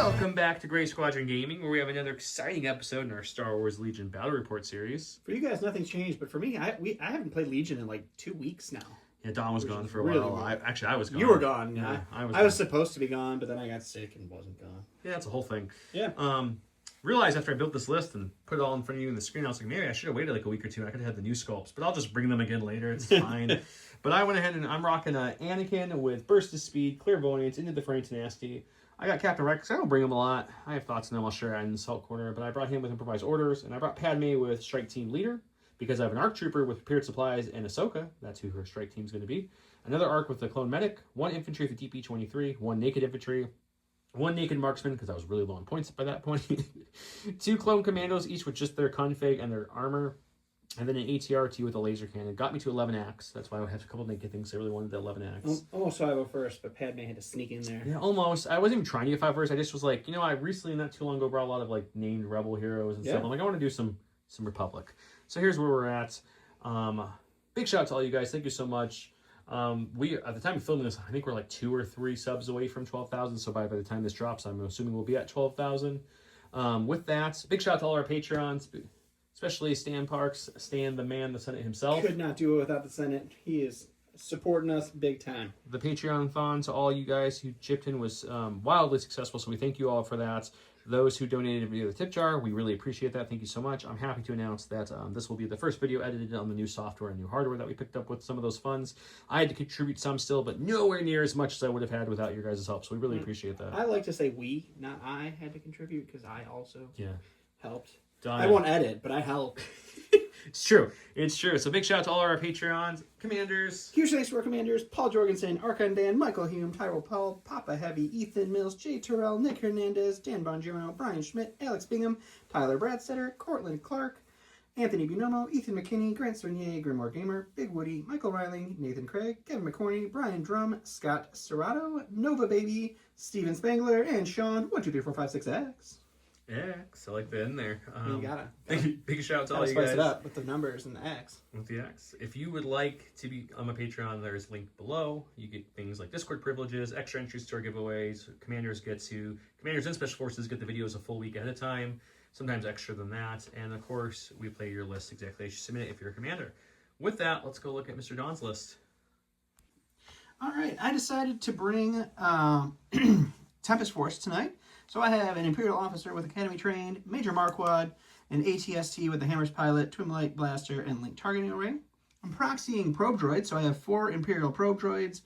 Welcome back to Gray Squadron Gaming, where we have another exciting episode in our Star Wars Legion Battle Report series. For you guys, nothing's changed, but for me, I haven't played Legion in like 2 weeks now. Yeah, Don was gone for a while. I was gone. You were gone. Yeah, I was supposed to be gone, but then I got sick and wasn't gone. Yeah, that's a whole thing. Yeah. Realized after I built this list and put it all in front of you in the screen, I was like, maybe I should have waited like a week or two. I could have had the new sculpts, but I'll just bring them again later. It's fine. But I went ahead and I'm rocking Anakin with Burst of Speed, Clairvoyance, Into the Fray Tenacity. I got Captain Rex. I don't bring him a lot. I have thoughts on them. I'll share in the Salt Corner. But I brought him with Improvised Orders, and I brought Padme with Strike Team Leader because I have an ARC Trooper with Prepared Supplies and Ahsoka. That's who her Strike Team's going to be. Another ARC with the Clone Medic, 1 Infantry with the DP-23, 1 Naked Infantry, 1 Naked Marksman because I was really low on points by that point, 2 Clone Commandos, each with just their config and their armor, and then an ATRT with a laser cannon. Got me to 11 AX. That's why I have a couple of naked things. I really wanted the 11 AX. Almost 5 first, but Padme had to sneak in there. Yeah, almost. I wasn't even trying to get 5 first. I just was like, you know, I recently, not too long ago, brought a lot of like named Rebel heroes and stuff. I'm like, I want to do some Republic. So here's where we're at. Big shout out to all you guys. Thank you so much. We at the time of filming this, I think we're like 2 or 3 subs away from 12,000. So by the time this drops, I'm assuming we'll be at 12,000. With that, big shout out to all our Patreons. Especially Stan Parks, Stan the man, the Senate himself. Could not do it without the Senate. He is supporting us big time. The Patreon-thon to all you guys who chipped in was wildly successful, so we thank you all for that. Those who donated via the tip jar, we really appreciate that. Thank you so much. I'm happy to announce that this will be the first video edited on the new software and new hardware that we picked up with some of those funds. I had to contribute some still, but nowhere near as much as I would have had without your guys' help, so we really appreciate that. I like to say we, not I, had to contribute because I also helped. Done. I won't edit, but I help. It's true. It's true. So big shout out to all our Patreons, commanders. Huge thanks to our commanders: Paul Jorgensen, Archon Dan, Michael Hume, Tyrell Paul, Papa Heavy, Ethan Mills, Jay Terrell, Nick Hernandez, Dan Bongiorno, Brian Schmidt, Alex Bingham, Tyler Bradstetter, Cortland Clark, Anthony Bunomo, Ethan McKinney, Grant Cernier, Grimoire Gamer, Big Woody, Michael Riley, Nathan Craig, Kevin McCorney, Brian Drum, Scott Serrato, Nova Baby, Steven Spangler, and Sean 1234566X. X, I like that in there. You gotta big shout out to all you spice guys. it up with the numbers and the X. With the X. If you would like to be on my Patreon, there's a link below. You get things like Discord privileges, extra entries to our giveaways. Commanders and Special Forces get the videos a full week ahead of time, sometimes extra than that. And of course, we play your list exactly as you submit it if you're a commander. With that, let's go look at Mr. Don's list. All right, I decided to bring Tempest Force tonight. So I have an Imperial Officer with Academy Trained, Major Marquard, an ATST with the Hammers Pilot, Twin Light Blaster, and Link Targeting Array. I'm proxying Probe Droids, so I have 4 Imperial Probe Droids.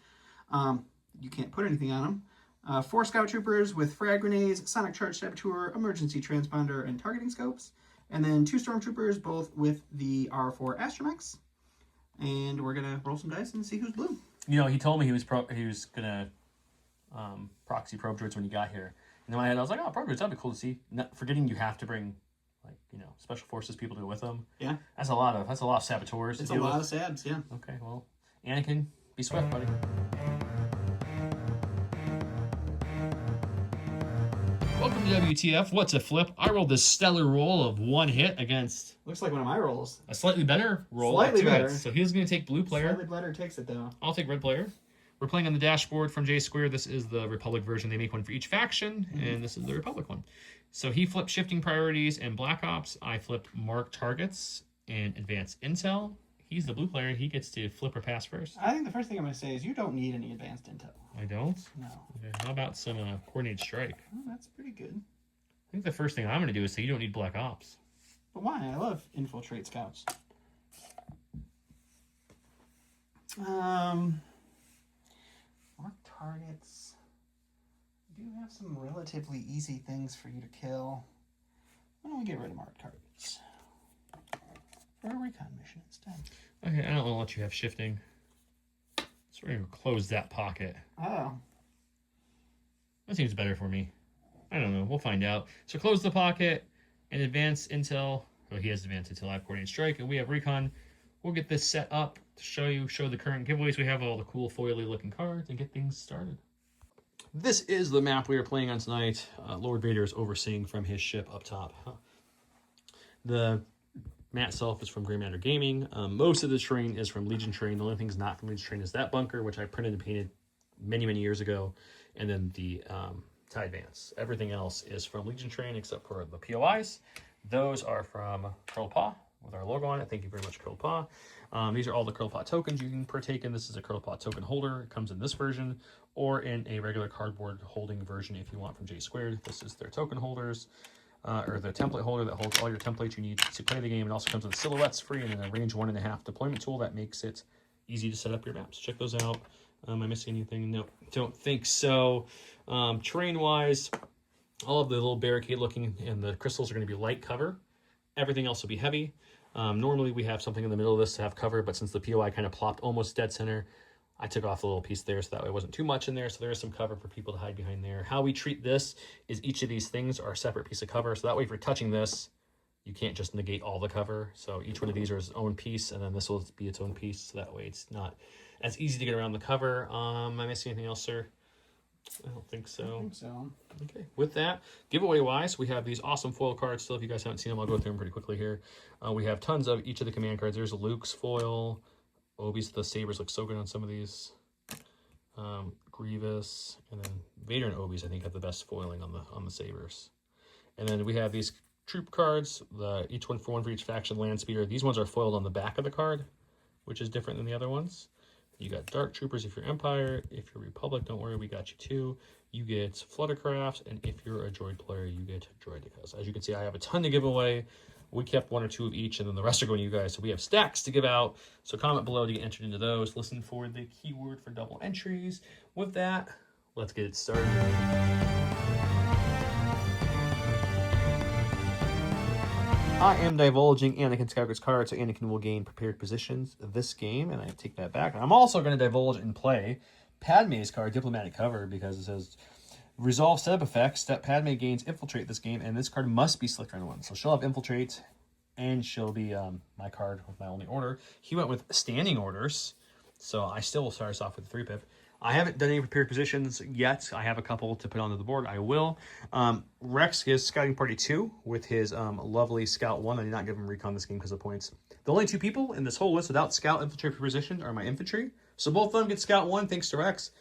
You can't put anything on them. 4 Scout Troopers with Frag Grenades, Sonic Charge Saboteur, Emergency Transponder, and Targeting Scopes. And then 2 Stormtroopers, both with the R4 Astromechs. And we're going to roll some dice and see who's blue. You know, he told me he was going to proxy Probe Droids when he got here. And in my head, I was like, oh, Probe Droids, that'd be cool to see. Not forgetting you have to bring, like, you know, Special Forces people to go with them. Yeah. That's a lot of saboteurs. It's a lot of sabs, yeah. Okay, well, Anakin, be swift, buddy. Welcome to WTF. What's a flip? I rolled this stellar roll of 1 hit against... Looks like one of my rolls. A slightly better roll. Slightly better. So he's going to take blue player. Slightly better takes it, though. I'll take red player. We're playing on the dashboard from J Square. This is the Republic version. They make one for each faction, and this is the Republic one. So he flipped Shifting Priorities and Black Ops. I flipped Mark Targets and Advanced Intel. He's the blue player. He gets to flip or pass first. I think the first thing I'm going to say is you don't need any advanced intel. I don't? No. Okay, how about some Coordinated Strike? Oh, that's pretty good. I think the first thing I'm going to do is say you don't need Black Ops. But why? I love Infiltrate Scouts. Mark targets. I do have some relatively easy things for you to kill. Why don't we get rid of mark targets for a recon mission instead? Okay, I don't want to let you have shifting. So we're going to close that pocket. Oh. That seems better for me. I don't know. We'll find out. So close the pocket and advance intel. Oh, he has advanced intel. I have coordinated strike, and we have recon. We'll get this set up to show the current giveaways. We have all the cool foily looking cards and get things started. This is the map we are playing on tonight. Lord Vader is overseeing from his ship up top. The map itself is from Grey Matter Gaming. Most of the terrain is from Legion terrain. The only thing that's not from Legion terrain is that bunker, which I printed and painted many, many years ago. And then the to advance. Everything else is from Legion Train except for the POIs. Those are from Curl Paw with our logo on it. Thank you very much, Curl Paw. These are all the Curl Paw tokens you can partake in. This is a Curl Paw token holder. It comes in this version or in a regular cardboard holding version if you want from J Squared. This is their token holders. Or the template holder that holds all your templates you need to play the game. It also comes with silhouettes free and a range 1.5 deployment tool that makes it easy to set up your maps. Check those out. Am I missing anything? No, don't think so. Terrain-wise, all of the little barricade looking and the crystals are going to be light cover. Everything else will be heavy. Normally we have something in the middle of this to have cover, but since the POI kind of plopped almost dead center, I took off a little piece there so that way it wasn't too much in there. So there is some cover for people to hide behind there. How we treat this is each of these things are a separate piece of cover. So that way if you're touching this, you can't just negate all the cover. So each one of these are its own piece, and then this will be its own piece. So that way it's not as easy to get around the cover. Am I missing anything else, sir? I don't think so. I don't think so. Okay, with that, giveaway-wise, we have these awesome foil cards still. If you guys haven't seen them, I'll go through them pretty quickly here. We have tons of each of the command cards. There's Luke's foil. Obi's, the sabers look so good on some of these. Grievous, and then Vader and Obi's I think have the best foiling on the sabers. And then we have these troop cards, each one for each faction. Land Speeder. These ones are foiled on the back of the card, which is different than the other ones. You got Dark Troopers if you're Empire. If you're Republic, don't worry, we got you too. You get Fluttercraft, and if you're a droid player, you get Droidicas. As you can see, I have a ton to give away. We kept 1 or 2 of each, and then the rest are going to you guys. So we have stacks to give out. So comment below to get entered into those. Listen for the keyword for double entries. With that, let's get it started. I am divulging Anakin Skywalker's card, so Anakin will gain prepared positions this game, and I take that back. I'm also going to divulge and play Padme's card, Diplomatic Cover, because it says resolve setup effects that Padme gains infiltrate this game, and this card must be select round 1. So she'll have infiltrate, and she'll be my card with my only order. He went with standing orders, so I still will start us off with a 3-pip. I haven't done any prepared positions yet. I have a couple to put onto the board. I will. Rex is Scouting Party 2 with his lovely Scout 1. I did not give him recon this game because of points. The only 2 people in this whole list without Scout infiltrate position are my infantry. So both of them get Scout 1 thanks to Rex.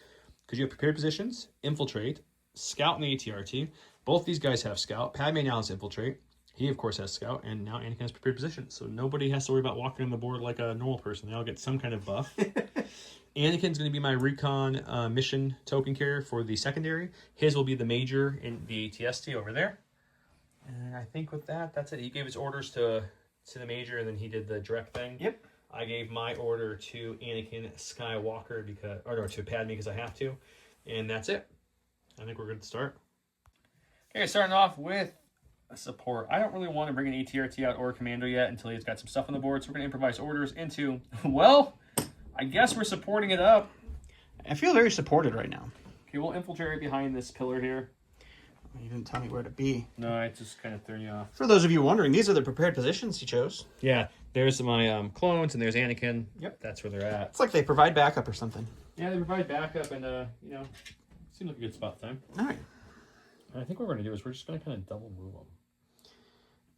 Because you have prepared positions, infiltrate, Scout, and the ATRT. Both these guys have Scout. Padme now has infiltrate. He, of course, has Scout. And now Anakin has prepared positions. So nobody has to worry about walking on the board like a normal person. They all get some kind of buff. Anakin's going to be my recon mission token carrier for the secondary. His will be the major in the ATST over there. And I think with that, that's it. He gave his orders to the major, and then he did the direct thing. Yep. I gave my order to Anakin Skywalker to Padme because I have to. And that's it. I think we're good to start. Okay, starting off with a support. I don't really want to bring an ATRT out or a Commando yet until he's got some stuff on the board. So we're going to improvise orders into, well, I guess we're supporting it up. I feel very supported right now. Okay, we'll infiltrate right behind this pillar here. You didn't tell me where to be. No, I just kind of threw you off. For those of you wondering, these are the prepared positions he chose. Yeah, there's my clones, and there's Anakin. Yep. That's where they're at. It's like they provide backup or something. Yeah, they provide backup, and, seems like a good spot time. All right. And I think what we're going to do is we're just going to kind of double move them.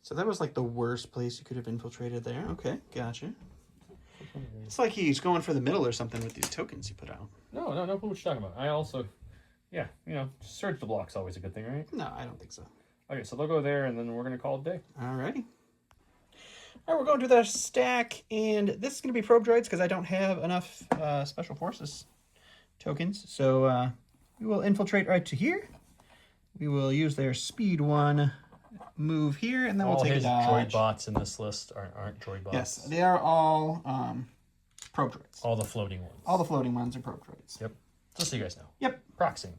So that was like the worst place you could have infiltrated there. Okay, gotcha. It's like he's going for the middle or something with these tokens he put out. No, what you're talking about. I also, search the block's always a good thing, right? No, I don't think so. Okay, so they'll go there, and then we're going to call it a day. Alrighty. All right, we're going to do the stack, and this is going to be probe droids because I don't have enough Special Forces tokens. So we will infiltrate right to here. We will use their speed 1 move here, and then we'll take a dodge. All his droid bots in this list aren't droid bots. Yes, they are all probe droids. All the floating ones. All the floating ones are probe droids. Yep. Just so you guys know. Yep. Proxying.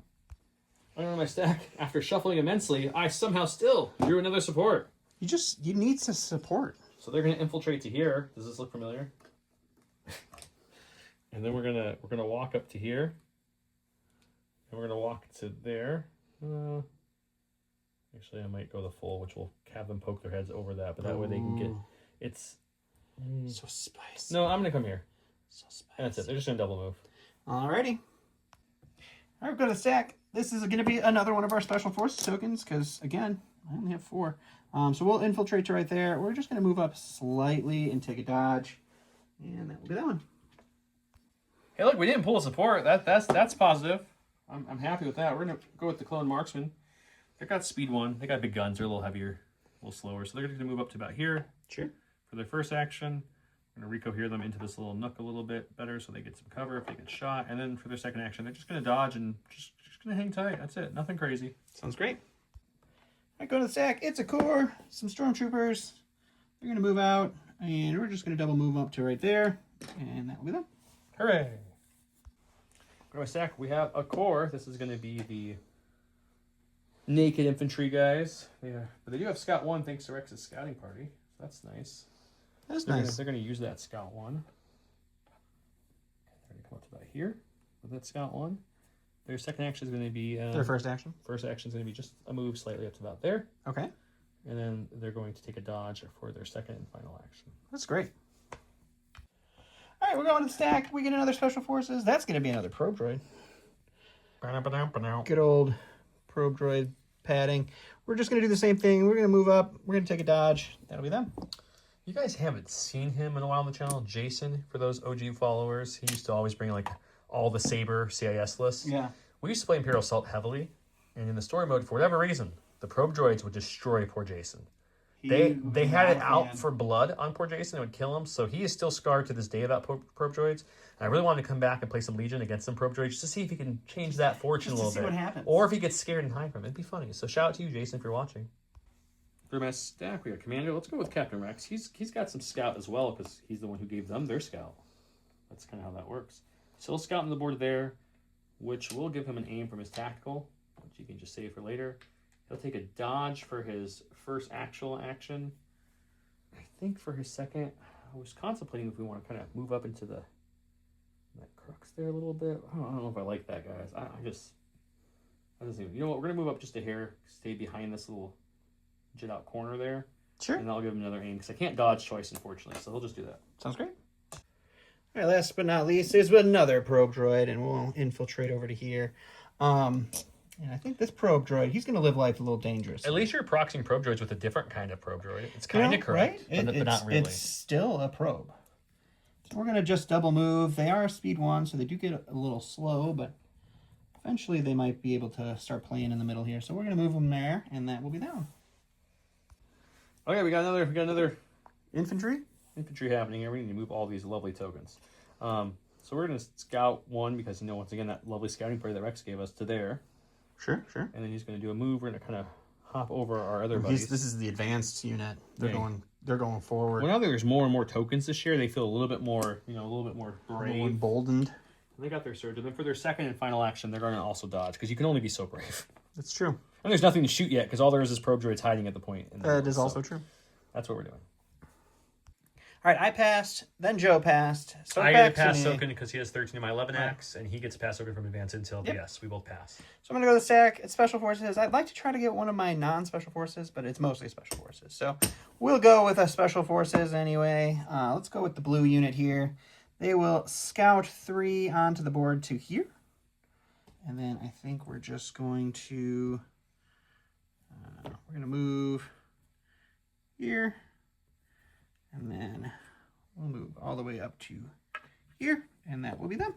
I don't know my stack. After shuffling immensely, I somehow still drew another support. You need to support. So they're going to infiltrate to here. Does this look familiar? And then we're gonna walk up to here. And we're gonna walk to there. Actually, I might go the full, which will have them poke their heads over that, but that way they can get. It's so spicy. No, I'm gonna come here. So spicy. That's it. They're just gonna double move. Alrighty. All right, go to the stack. This is going to be another one of our Special Forces tokens because, again, I only have 4. So we'll infiltrate to right there. We're just going to move up slightly and take a dodge. And that will be that one. Hey, look, we didn't pull a support. That's positive. I'm happy with that. We're going to go with the Clone Marksman. They got speed 1. They got big guns. They're a little heavier, a little slower. So they're going to move up to about here. Sure. For their first action, we're going to recohere them into this little nook a little bit better so they get some cover if they get shot. And then for their second action, they're just going to dodge and just going to hang tight. That's it. Nothing crazy. Sounds great. I go to the stack. It's a core. Some stormtroopers. They're going to move out. And we're just going to double move up to right there. And that will be them. Hooray! Go to my stack. We have a core. This is going to be the naked infantry guys. Yeah, but they do have Scout 1 thanks to Rex's scouting party. So that's nice. That's they're nice. They're going to use that Scout 1. They're going to come up to about here with that Scout 1. Their second action is going to be... their first action? First action is going to be just a move slightly up to about there. Okay. And then they're going to take a dodge for their second and final action. That's great. All right, we're going to the stack. We get another Special Forces. That's going to be another probe droid. Good old probe droid padding. We're just going to do the same thing. We're going to move up. We're going to take a dodge. That'll be them. You guys haven't seen him in a while on the channel. Jason, for those OG followers, he used to always bring like all the Saber CIS lists. Yeah. We used to play Imperial Assault heavily, and in the story mode, for whatever reason, the probe droids would destroy poor Jason. They had it out for blood on poor Jason. It would kill him, so he is still scarred to this day about probe droids. And I really wanted to come back and play some Legion against some probe droids just to see if he can change that fortune a little bit. What happens. Or if he gets scared and hide from it. It'd be funny. So shout out to you, Jason, if you're watching. For my stack, we got Commander. Let's go with Captain Rex. He's got some Scout as well because he's the one who gave them their Scout. That's kind of how that works. So he'll Scout on the board there, which will give him an aim from his tactical, which you can just save for later. He'll take a dodge for his first actual action. I think for his second, I was contemplating if we want to kind of move up into that crux there a little bit. I don't know if I like that, guys. I doesn't even. You know what? We're gonna move up just a hair, stay behind this little jet out corner there. Sure. And I'll give him another aim because I can't dodge twice, unfortunately. So he'll just do that. Sounds great. All right, last but not least, there's another probe droid, and we'll infiltrate over to here. And I think this probe droid, he's going to live life a little dangerous. At least you're proxying probe droids with a different kind of probe droid. It's kind of correct, right? but not really. It's still a probe. So we're going to just double move. They are speed 1, so they do get a little slow, but eventually they might be able to start playing in the middle here. So we're going to move them there, and that will be down. Okay, we got another Infantry? infantry happening here. We need to move all these lovely tokens. So we're going to scout 1 because, once again, that lovely scouting party that Rex gave us to there. Sure, sure. And then he's going to do a move. We're going to kind of hop over our other buddies. This is the advanced unit. They're going forward. Well, now that there's more and more tokens this year, they feel a little bit more, brave. Emboldened. They got their surge. And then for their second and final action, they're going to also dodge because you can only be so brave. That's true. And there's nothing to shoot yet because all there is probe droids hiding at the point. That is also true. That's what we're doing. All right, I passed. Then Joe passed. So I back get a pass to me. token because he has 13 in my 11X, and he gets a pass token from advance intel. But yes, we both pass. So I'm going to go to the stack. It's Special Forces. I'd like to try to get one of my non-Special Forces, but it's mostly Special Forces. So we'll go with a Special Forces anyway. Let's go with the blue unit here. They will scout 3 onto the board to here. And then I think we're just going to... we're going to move here. And then we'll move all the way up to here. And that will be them.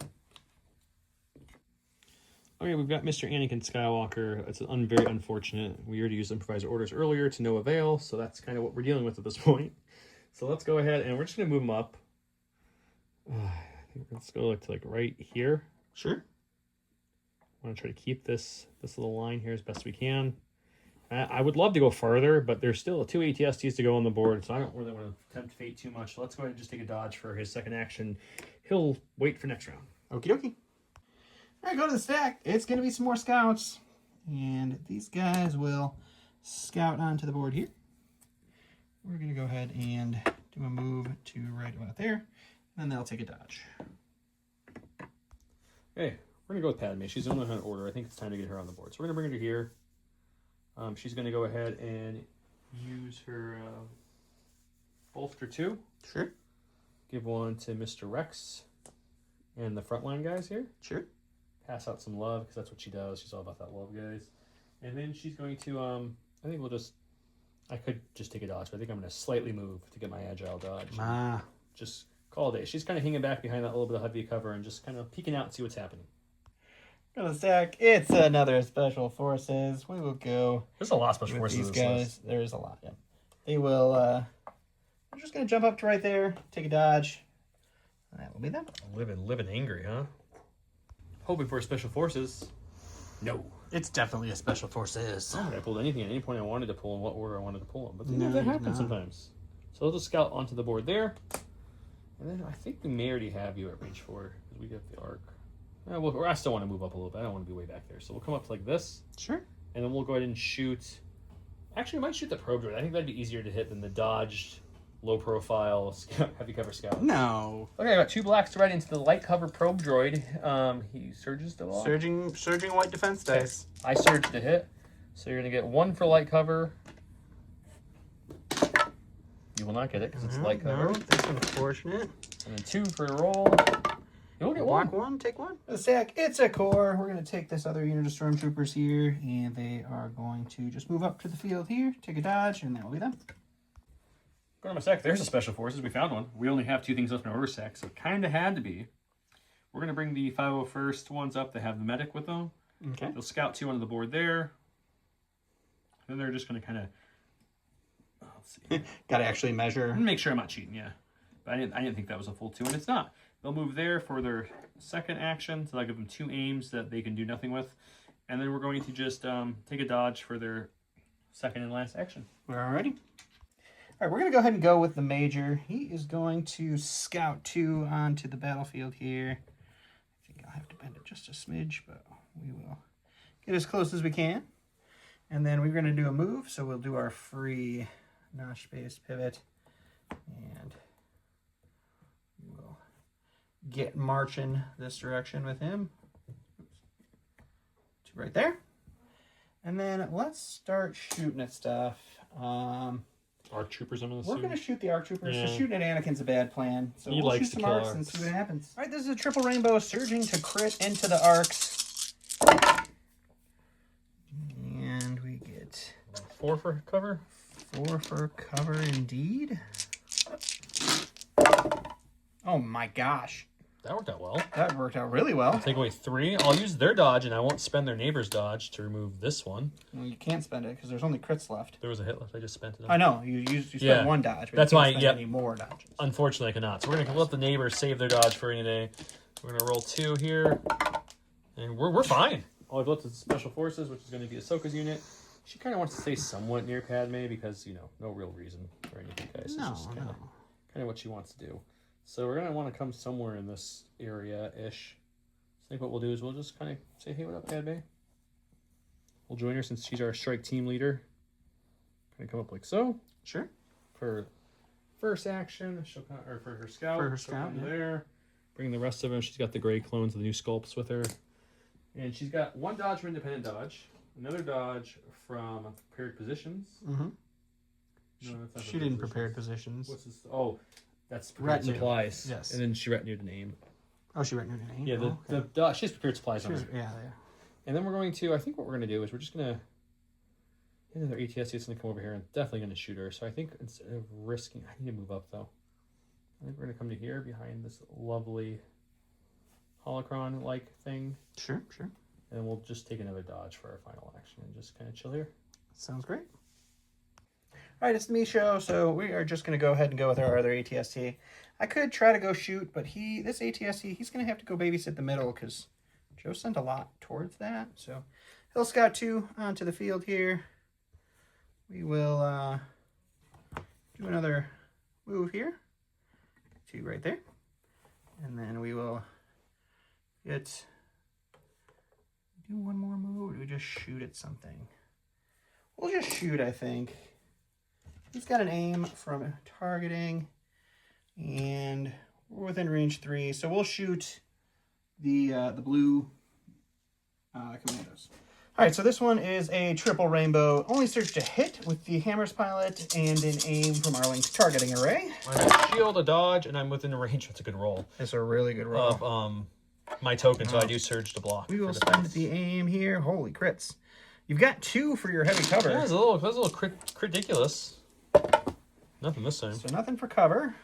Okay, we've got Mr. Anakin Skywalker. It's very unfortunate. We already used improviser orders earlier to no avail, so that's kind of what we're dealing with at this point. So let's go ahead and we're just going to move him up. I think let's go to right here. Sure. I want to try to keep this little line here as best we can. I would love to go farther, but there's still 2 ATSTs to go on the board, so I don't really want to tempt fate too much. So let's go ahead and just take a dodge for his second action. He'll wait for next round. Okie dokie. All right, go to the stack. It's going to be some more scouts. And these guys will scout onto the board here. We're going to go ahead and do a move to right about there. And then they'll take a dodge. Okay, we're going to go with Padme. She's the only one on order. I think it's time to get her on the board. So we're going to bring her to here. She's going to go ahead and use her bolster 2. Sure. Give 1 to Mr. Rex and the frontline guys here. Sure. Pass out some love because that's what she does. She's all about that love, guys. And then she's going to, I could just take a dodge, but I think I'm going to slightly move to get my agile dodge. Just call it a day. She's kind of hanging back behind that little bit of heavy cover and just kind of peeking out and see what's happening. Got a stack. It's another Special Forces. We will go There's a lot of special with forces these in this guys. list. There is a lot, yeah. They will, we're just going to jump up to right there, take a dodge. That will be them. Living angry, huh? Hoping for special forces. No. It's definitely a Special Forces. I pulled anything at any point I wanted to pull in what order I wanted to pull them. But No, that you happens not. sometimes. So I'll just scout onto the board there. And then I think we may already have you at range 4 because we get the arc. Well, I still want to move up a little bit. I don't want to be way back there. So we'll come up to like this. Sure. And then we'll go ahead and shoot. Actually, we might shoot the probe droid. I think that'd be easier to hit than the dodged, low profile, heavy cover scout. No. Okay, I got 2 blacks to right into the light cover probe droid. He surges to block. Surging white defense dice. I surge to hit. So you're going to get 1 for light cover. You will not get it because it's light cover. No, that's unfortunate. And then 2 for the roll. You'll get 1. Block 1, take 1. A stack, it's a core. We're going to take this other unit of stormtroopers here, and they are going to just move up to the field here, take a dodge, and that will be them. Go to my stack. There's a special forces. We found one. We only have 2 things left in our order stack, so it kind of had to be. We're going to bring the 501st ones up. They have the medic with them. Okay. They'll scout 2 onto the board there. Then they're just going to kind of... let's see. Got to actually measure. Make sure I'm not cheating, yeah. But I didn't think that was a full 2, and it's not. They'll move there for their second action, so I'll give them 2 aims that they can do nothing with. And then we're going to just take a dodge for their second and last action. Alrighty. All right, we're going to go ahead and go with the Major. He is going to scout 2 onto the battlefield here. I think I'll have to bend it just a smidge, but we will get as close as we can. And then we're going to do a move, so we'll do our free notch-based pivot. And we will get marching this direction with him. To right there. And then let's start shooting at stuff. Arc troopers, I'm going to We're going to shoot the ARC Troopers. Yeah. So shooting at Anakin's a bad plan. So He we'll likes shoot to some kill ARCs and arcs. see what happens. All right, this is a triple rainbow surging to crit into the ARCs. And we get 4 for cover. 4 for cover indeed. Oh my gosh. That worked out well. That worked out really well. Take away 3. I'll use their dodge, and I won't spend their neighbor's dodge to remove this one. Well, you can't spend it because there's only crits left. There was a hit left. I just spent it on. I know. You spent Yeah. 1 dodge, but That's you why, can't spend yep. any more dodges. Unfortunately, I cannot. So we're going to let the neighbors save their dodge for any day. We're going to roll 2 here. And we're fine. All I've left is Special Forces, which is going to be Ahsoka's unit. She kind of wants to stay somewhat near Padme because, no real reason or anything, guys. It's just kind of what she wants to do. So we're going to want to come somewhere in this area-ish. So I think what we'll do is we'll just kind of say, hey, what up, Padme? We'll join her since she's our strike team leader. Kind of come up like so. Sure. For first action, she'll come, or for her scout. For her she'll scout, come yeah. there. Bring the rest of them. She's got the gray clones of the new sculpts with her. And she's got 1 dodge from independent dodge. Another dodge from prepared positions. Mm-hmm. No, that's not Shoot in prepared positions. What's this? Oh, that's prepared Retinue. supplies. Yes. And then she retinued a name. Oh, she wrote your name? Yeah, she has prepared supplies on her. Yeah. And then we're going to, I think what we're going to do is we're just going to, another ATSC is going to come over here and definitely going to shoot her. So I think instead of risking, I need to move up though. I think we're going to come to here behind this lovely holocron-like thing. Sure. And we'll just take another dodge for our final action and just kind of chill here. Sounds great. All right, it's the me show, so we are just going to go ahead and go with our other ATST. I could try to go shoot, but this ATST, he's going to have to go babysit the middle because Joe sent a lot towards that. So he'll scout 2 onto the field here. We will do another move here. 2 right there. And then we will do 1 more move, or do we just shoot at something? We'll just shoot, I think. He's got an aim from targeting, and we're within range 3, so we'll shoot the blue commandos. All right, so this one is a triple rainbow, only search to hit with the Hammer's pilot and an aim from our linked targeting array. I have a shield, a dodge, and I'm within the range. That's a good roll. That's a really good roll. Of my token, so I do surge to block. We will spend the aim here. Holy crits! You've got 2 for your heavy cover. Yeah, that's a little ridiculous. Nothing this time. So nothing for cover.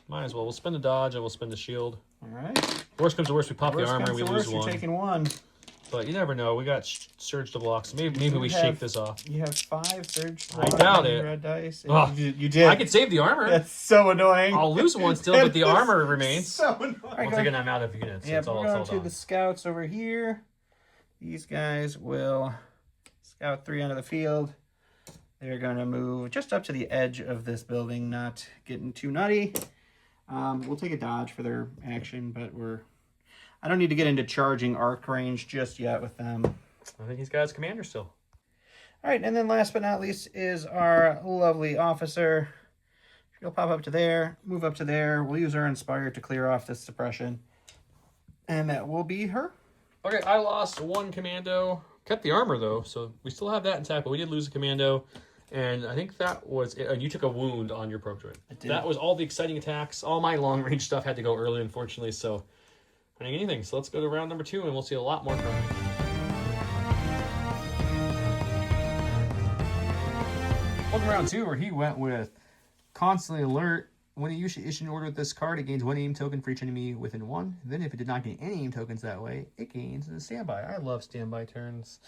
Might as well. We'll spend the dodge and we'll spend the shield. All right. Worst comes to worst, we pop the armor and we lose You're one. taking one. But you never know. We got surge to block, so maybe we shake this off. You have 5 surge to I block. doubt it. Red dice. Oh, you did. I could save the armor. That's so annoying. I'll lose one still, but the armor remains. So annoying. Once again, I'm out of units. Yeah, So we're going to the scouts over here. These guys will scout 3 onto the field. They're going to move just up to the edge of this building, not getting too nutty. We'll take a dodge for their action, but I don't need to get into charging arc range just yet with them. I think he's got his commander still. All right, and then last but not least is our lovely officer. She'll pop up to there, move up to there. We'll use our Inspire to clear off this suppression. And that will be her. Okay, I lost 1 commando. Kept the armor, though, so we still have that intact, but we did lose a commando. And I think that was it. And you took a wound on your probe droid. I did. That was all the exciting attacks. All my long-range stuff had to go early, unfortunately, so I didn't get anything. So let's go to round number 2, and we'll see a lot more from it. Welcome to round 2, where he went with Constantly Alert. When you issue an order with this card, it gains 1 aim token for each enemy within 1. Then if it did not gain any aim tokens that way, it gains a standby. I love standby turns.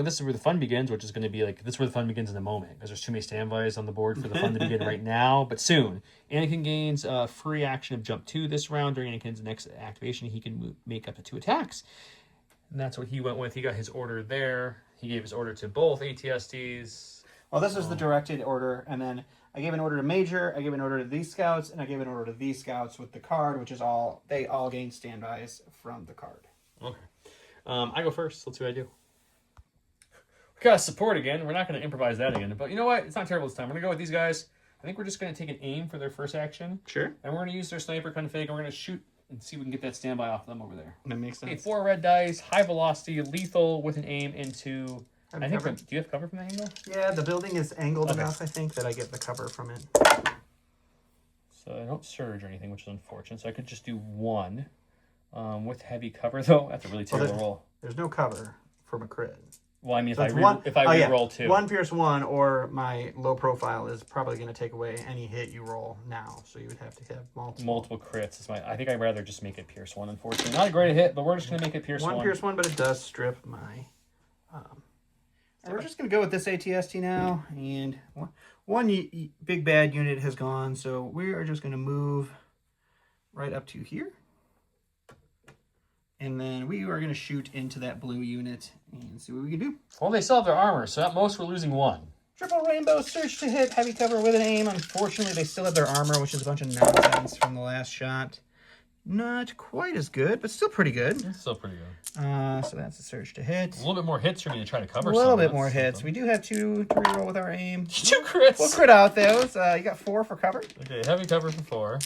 This is where the fun begins, which is going to be like, this is where the fun begins in a moment, because there's too many standbys on the board for the fun to begin right now, but soon. Anakin gains a free action of jump 2 this round. During Anakin's next activation, he can make up to 2 attacks. And that's what he went with. He got his order there. He gave his order to both ATSTs. Well, this is the directed order, and then I gave an order to Major, I gave an order to these scouts, and I gave an order to these scouts with the card, which is they all gain standbys from the card. Okay. I go first. Let's see what I do. We got support again. We're not going to improvise that again. But you know what? It's not terrible this time. We're going to go with these guys. I think we're just going to take an aim for their first action. Sure. And we're going to use their sniper config, and we're going to shoot and see if we can get that standby off them over there. That makes sense. Okay, 4 red dice, high velocity, lethal with an aim into... I think. Cover. Do you have cover from that angle? Yeah, the building is angled enough, I think, that I get the cover from it. So I don't surge or anything, which is unfortunate. So I could just do 1 with heavy cover, though. That's a really terrible roll. There's no cover from a crit. Well, I mean, So if I re-roll 2. 1 pierce 1, or my low profile is probably going to take away any hit you roll now. So you would have to have multiple crits. I think I'd rather just make it pierce 1, unfortunately. Not a great hit, but we're just going to make it pierce 1. 1 pierce 1, but it does strip my... we're just going to go with this ATST now, and one big bad unit has gone, so we are just going to move right up to here. And then we are going to shoot into that blue unit and see what we can do. Well, they still have their armor, so at most we're losing 1. Triple rainbow, surge to hit, heavy cover with an aim. Unfortunately, they still have their armor, which is a bunch of nonsense from the last shot. Not quite as good, but still pretty good. It's still pretty good. So that's a surge to hit. A little bit more hits for me to try to cover. A little bit more hits. We do have 2 to reroll with our aim. 2 crits. We'll crit out those. You got 4 for cover. Okay, heavy cover for 4.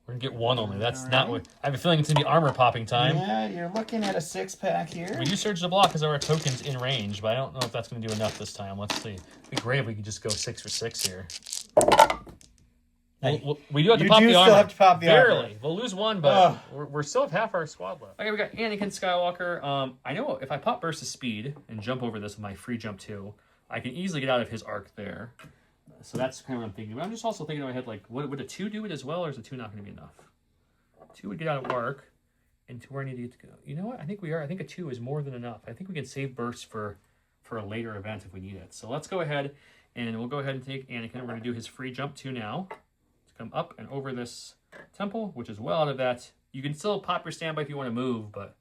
We're gonna get 1 only. That's not what I have a feeling it's gonna be armor popping time. Yeah, you're looking at a 6-pack here. We do surge the block because there are tokens in range, but I don't know if that's gonna do enough this time. Let's see. It'd be great if we could just go 6 for 6 here. We do have to pop the armor. You still have to pop the armor. Barely. We'll lose 1, but we're still have half our squad left. Okay, we got Anakin Skywalker. I know if I pop Burst of Speed and jump over this with my free jump 2, I can easily get out of his arc there. So that's kind of what I'm thinking. But I'm just also thinking in my head, like, would a 2 do it as well, or is a 2 not going to be enough? 2 would get out of arc, and to where I need to get to go. You know what? I think we are. I think a 2 is more than enough. I think we can save Burst for a later event if we need it. So let's go ahead, and we'll go ahead and take Anakin. We're going to do his free jump 2 now. Come up and over this temple, which is well out of that. You can still pop your standby if you want to move, but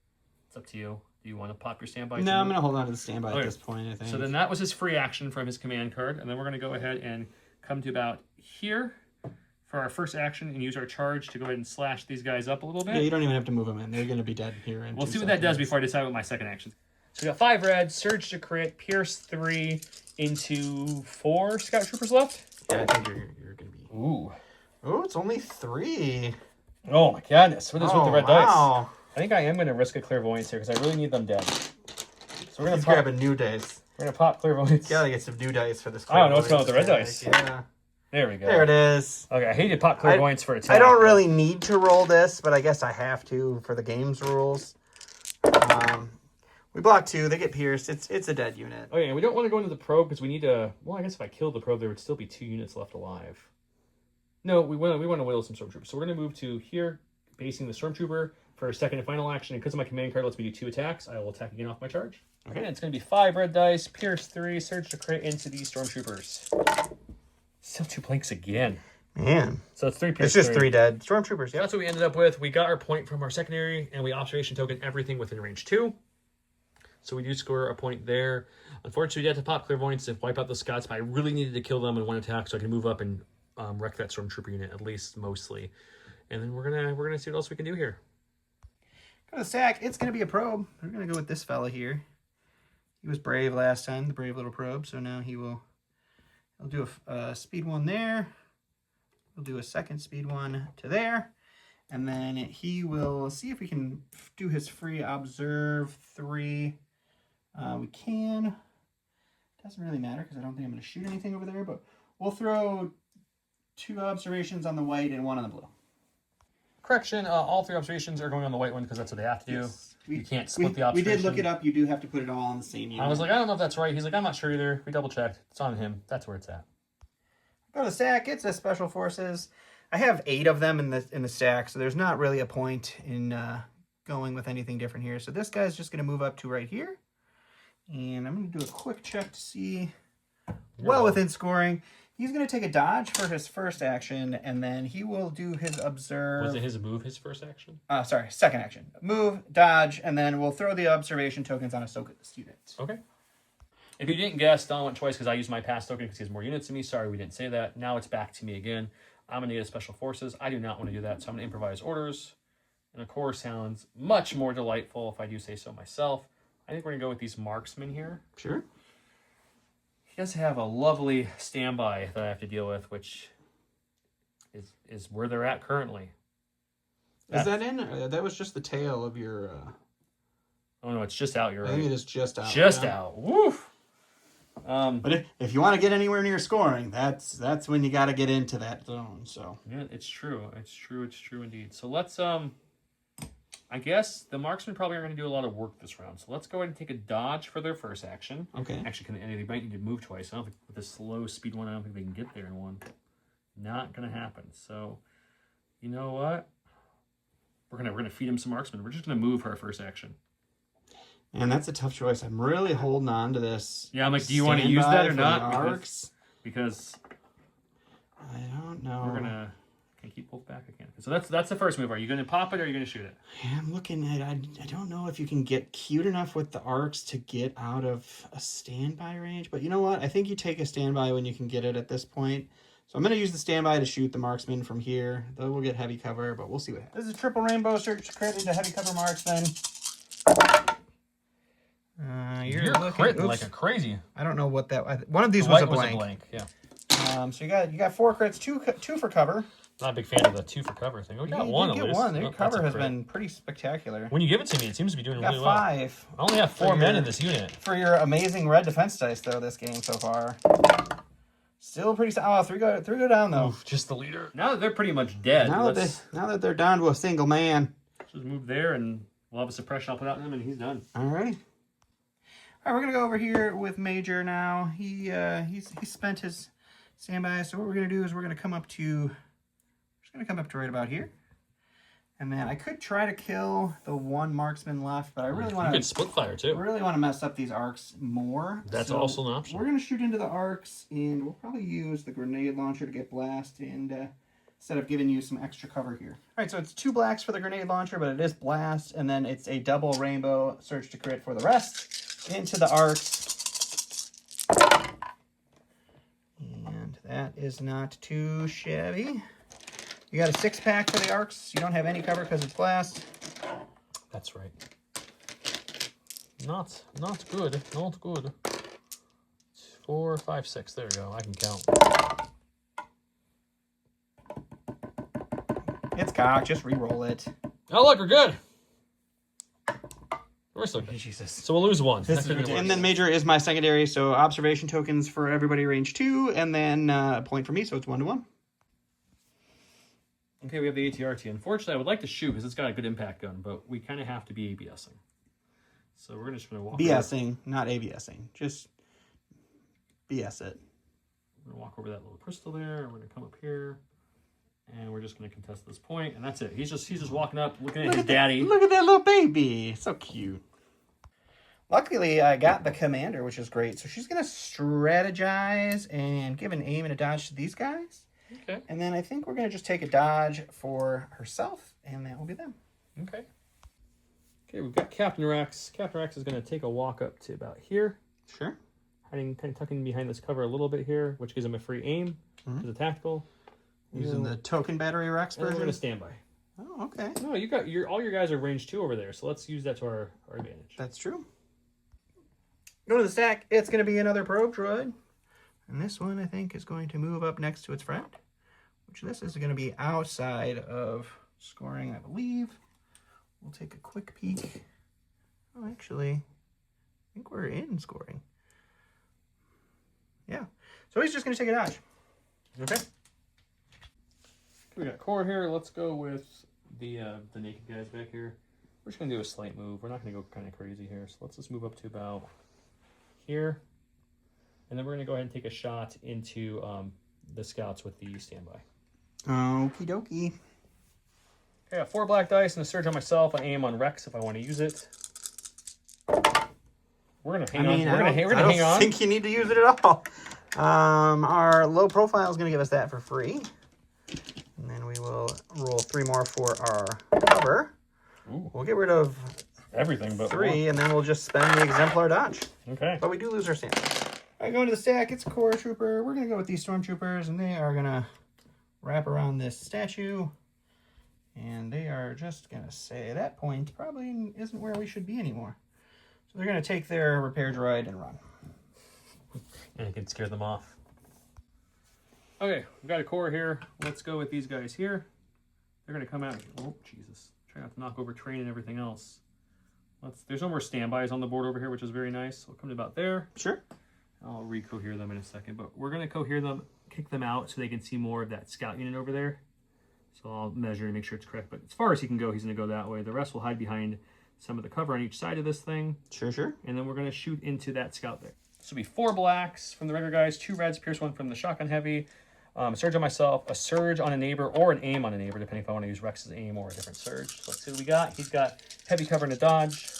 it's up to you. Do you want to pop your standby? No, I'm going to hold on to the standby at this point, I think. So then that was his free action from his command card, and then we're going to go ahead and come to about here for our first action and use our charge to go ahead and slash these guys up a little bit. Yeah, you don't even have to move them in. They're going to be dead here in We'll 2 see what seconds. that does before I decide what my second action is. So we got 5 red, surge to crit, pierce 3 into 4 scout troopers left. Yeah, I think you're going to be... Ooh. Oh, it's only 3. Oh my goodness. What is with the red dice? I think I am going to risk a clairvoyance here because I really need them dead. So we're going to grab a new dice. We're going to pop clairvoyance. Gotta get some new dice for this. I don't know what's going on with the red dice. Yeah. There we go. There it is. Okay, I hate to pop clairvoyance for attack. I don't really need to roll this, but I guess I have to for the game's rules. We block 2. They get pierced. It's a dead unit. Okay, and we don't want to go into the probe because we need to... Well, I guess if I killed the probe, there would still be 2 units left alive. No, we want to whittle some stormtroopers. So we're going to move to here, basing the stormtrooper for a second and final action. And because my command card lets me do 2 attacks, I will attack again off my charge. Okay, it's going to be 5 red dice, pierce 3, surge to crit into these stormtroopers. Still 2 blanks again. Man. So it's 3 pierce. It's just 3 dead stormtroopers. Yeah, that's what we ended up with. We got our point from our secondary, and we observation token everything within range 2. So we do score a point there. Unfortunately, we had to pop clairvoyance to wipe out the Scots, but I really needed to kill them in 1 attack so I can move up and wreck that stormtrooper unit, at least mostly. And then we're gonna see what else we can do here. Go to the stack. It's gonna be a probe. We're gonna go with this fella here. He was brave last time, the brave little probe. So now he'll do a speed 1 there. We'll do a second speed 1 to there. And then he will see if we can do his free observe 3. We can. Doesn't really matter because I don't think I'm going to shoot anything over there. But we'll throw 2 observations on the white and 1 on the blue. Correction, all 3 observations are going on the white one because that's what they have to do. Yes. You can't split the observation. We did look it up. You do have to put it all on the same unit. I was like, I don't know if that's right. He's like, I'm not sure either. We double checked. It's on him. That's where it's at. Go to the stack. It's a special forces. I have 8 of them in the stack, so there's not really a point in going with anything different here. So this guy's just going to move up to right here. And I'm going to do a quick check to see well within scoring. He's going to take a dodge for his first action, and then he will do his observe. Was it his move, his first action? Sorry, second action. Move, dodge, and then we'll throw the observation tokens on a student. Okay. If you didn't guess, Don went twice because I used my pass token because he has more units than me. Sorry, we didn't say that. Now it's back to me again. I'm going to get a special forces. I do not want to do that, so I'm going to improvise orders. And of course, sounds much more delightful if I do say so myself. I think we're going to go with these marksmen here. Sure. He does have a lovely standby that I have to deal with, which is where they're at currently. Is that in? That was just the tail of your... Oh, no, it's just out. You're right. I think it is just out. Just out. Woof. But if you want to get anywhere near scoring, that's when you got to get into that zone. So yeah, it's true. It's true indeed. So let's I guess the marksmen probably aren't going to do a lot of work this round. So let's go ahead and take a dodge for their first action. Okay. Actually, they might need to move twice. I don't think with this slow speed 1, I don't think they can get there in 1. Not going to happen. So you know what? We're gonna feed him some marksmen. We're just gonna move for our first action. And that's a tough choice. I'm really holding on to this. Yeah, I'm like, do you want to use that or not? Arcs? Because I don't know. We're gonna. Can I keep both back? I can. So that's the first move. Are you gonna pop it or are you gonna shoot it? Yeah, I'm looking at. I don't know if you can get cute enough with the arcs to get out of a standby range. But you know what? I think you take a standby when you can get it at this point. So I'm going to use the standby to shoot the marksman from here. Though we'll get heavy cover, but we'll see what happens. This is triple rainbow search crit into heavy cover marksman. You're critting like a crazy. I don't know what that. One of these was a blank. Yeah. So you got 4 crits, two for cover. Not a big fan of the 2 for cover thing. Oh, you got 1 at least. One. Their cover has been pretty spectacular. When you give it to me, it seems to be doing really well. Got 5. I only have 4 men in this unit. For your amazing red defense dice, though, this game so far. Still pretty... Oh, 3 go down, though. Oof, just the leader. Now that they're pretty much dead. Now that they're down to a single man. Just move there, and we'll have a suppression I'll put out on him, and he's done. All right. All right, we're going to go over here with Major now. He's spent his standby, so what we're going to do is we're going to come up to... Just going to come up to right about here. And then I could try to kill the 1 marksman left, but I really want to... You could split fire, too. I really want to mess up these arcs more. That's also an option. We're going to shoot into the arcs, and we'll probably use the grenade launcher to get blast, and instead of giving you some extra cover here. All right, so it's 2 blacks for the grenade launcher, but it is blast, and then it's a double rainbow search to crit for the rest into the arcs. And that is not too shabby. You got a 6-pack for the arcs. You don't have any cover because it's blast. That's right. Not good. Not good. 4, 5, 6. There we go. I can count. It's cocked. Just re-roll it. Oh, look, we're good. We're still good. Jesus. So we'll lose 1. And then Major is my secondary, so observation tokens for everybody range 2, and then a point for me, so it's 1-1. Okay, we have the ATRT. Unfortunately, I would like to shoot because it's got a good impact gun, but we kind of have to be ABSing. So we're just going to walk BSing, not ABSing. Just BS it. We're going to walk over that little crystal there. We're going to come up here. And we're just going to contest this point, and that's it. He's just walking up, looking at his daddy. Look at that little baby. So cute. Luckily, I got the commander, which is great. So she's going to strategize and give an aim and a dodge to these guys. Okay. And then I think we're going to just take a dodge for herself, and that will be them. Okay. Okay, we've got Captain Rex. Captain Rex is going to take a walk up to about here. Sure. Hiding, kind of tucking behind this cover a little bit here, which gives him a free aim to the tactical. Using the token battery Rex And we're version. going to stand by. Oh, okay. No, you got all your guys are range 2 over there, so let's use that to our advantage. That's true. Go to the stack. It's going to be another probe droid. And this one, I think, is going to move up next to its friend. Which this is going to be outside of scoring, I believe. We'll take a quick peek. Oh, actually, I think we're in scoring. Yeah. So he's just going to take a dodge. Okay. We got core here. Let's go with the naked guys back here. We're just going to do a slight move. We're not going to go kind of crazy here. So let's just move up to about here. And then we're going to go ahead and take a shot into the scouts with the standby. Okie dokie. Okay, I got 4 black dice and a surge on myself. I aim on Rex if I want to use it. We're going to hang on. We're going to hang on. I don't think you need to use it at all. Our low profile is going to give us that for free. And then we will roll 3 more for our cover. Ooh. We'll get rid of Everything but 3, and then we'll just spend the exemplar dodge. Okay. But we do lose our stand. All right, going to the stack, it's Core Trooper. We're going to go with these Stormtroopers, and they are going to wrap around this statue. And they are just going to say, that point probably isn't where we should be anymore. So they're going to take their repair droid and run. And it can scare them off. Okay, we've got a core here. Let's go with these guys here. They're going to come out. Oh, Jesus. Try not to knock over train and everything else. There's no more standbys on the board over here, which is very nice. We'll come to about there. Sure. I'll re-cohere them in a second, but we're going to cohere them, kick them out so they can see more of that scout unit over there. So I'll measure and make sure it's correct. But as far as he can go, he's going to go that way. The rest will hide behind some of the cover on each side of this thing. Sure, sure. And then we're going to shoot into that scout there. This will be 4 blacks from the regular guys, 2 reds, pierce 1 from the shotgun heavy, a surge on myself, a surge on a neighbor, or an aim on a neighbor, depending if I want to use Rex's aim or a different surge. So let's see what we got. He's got heavy cover and a dodge.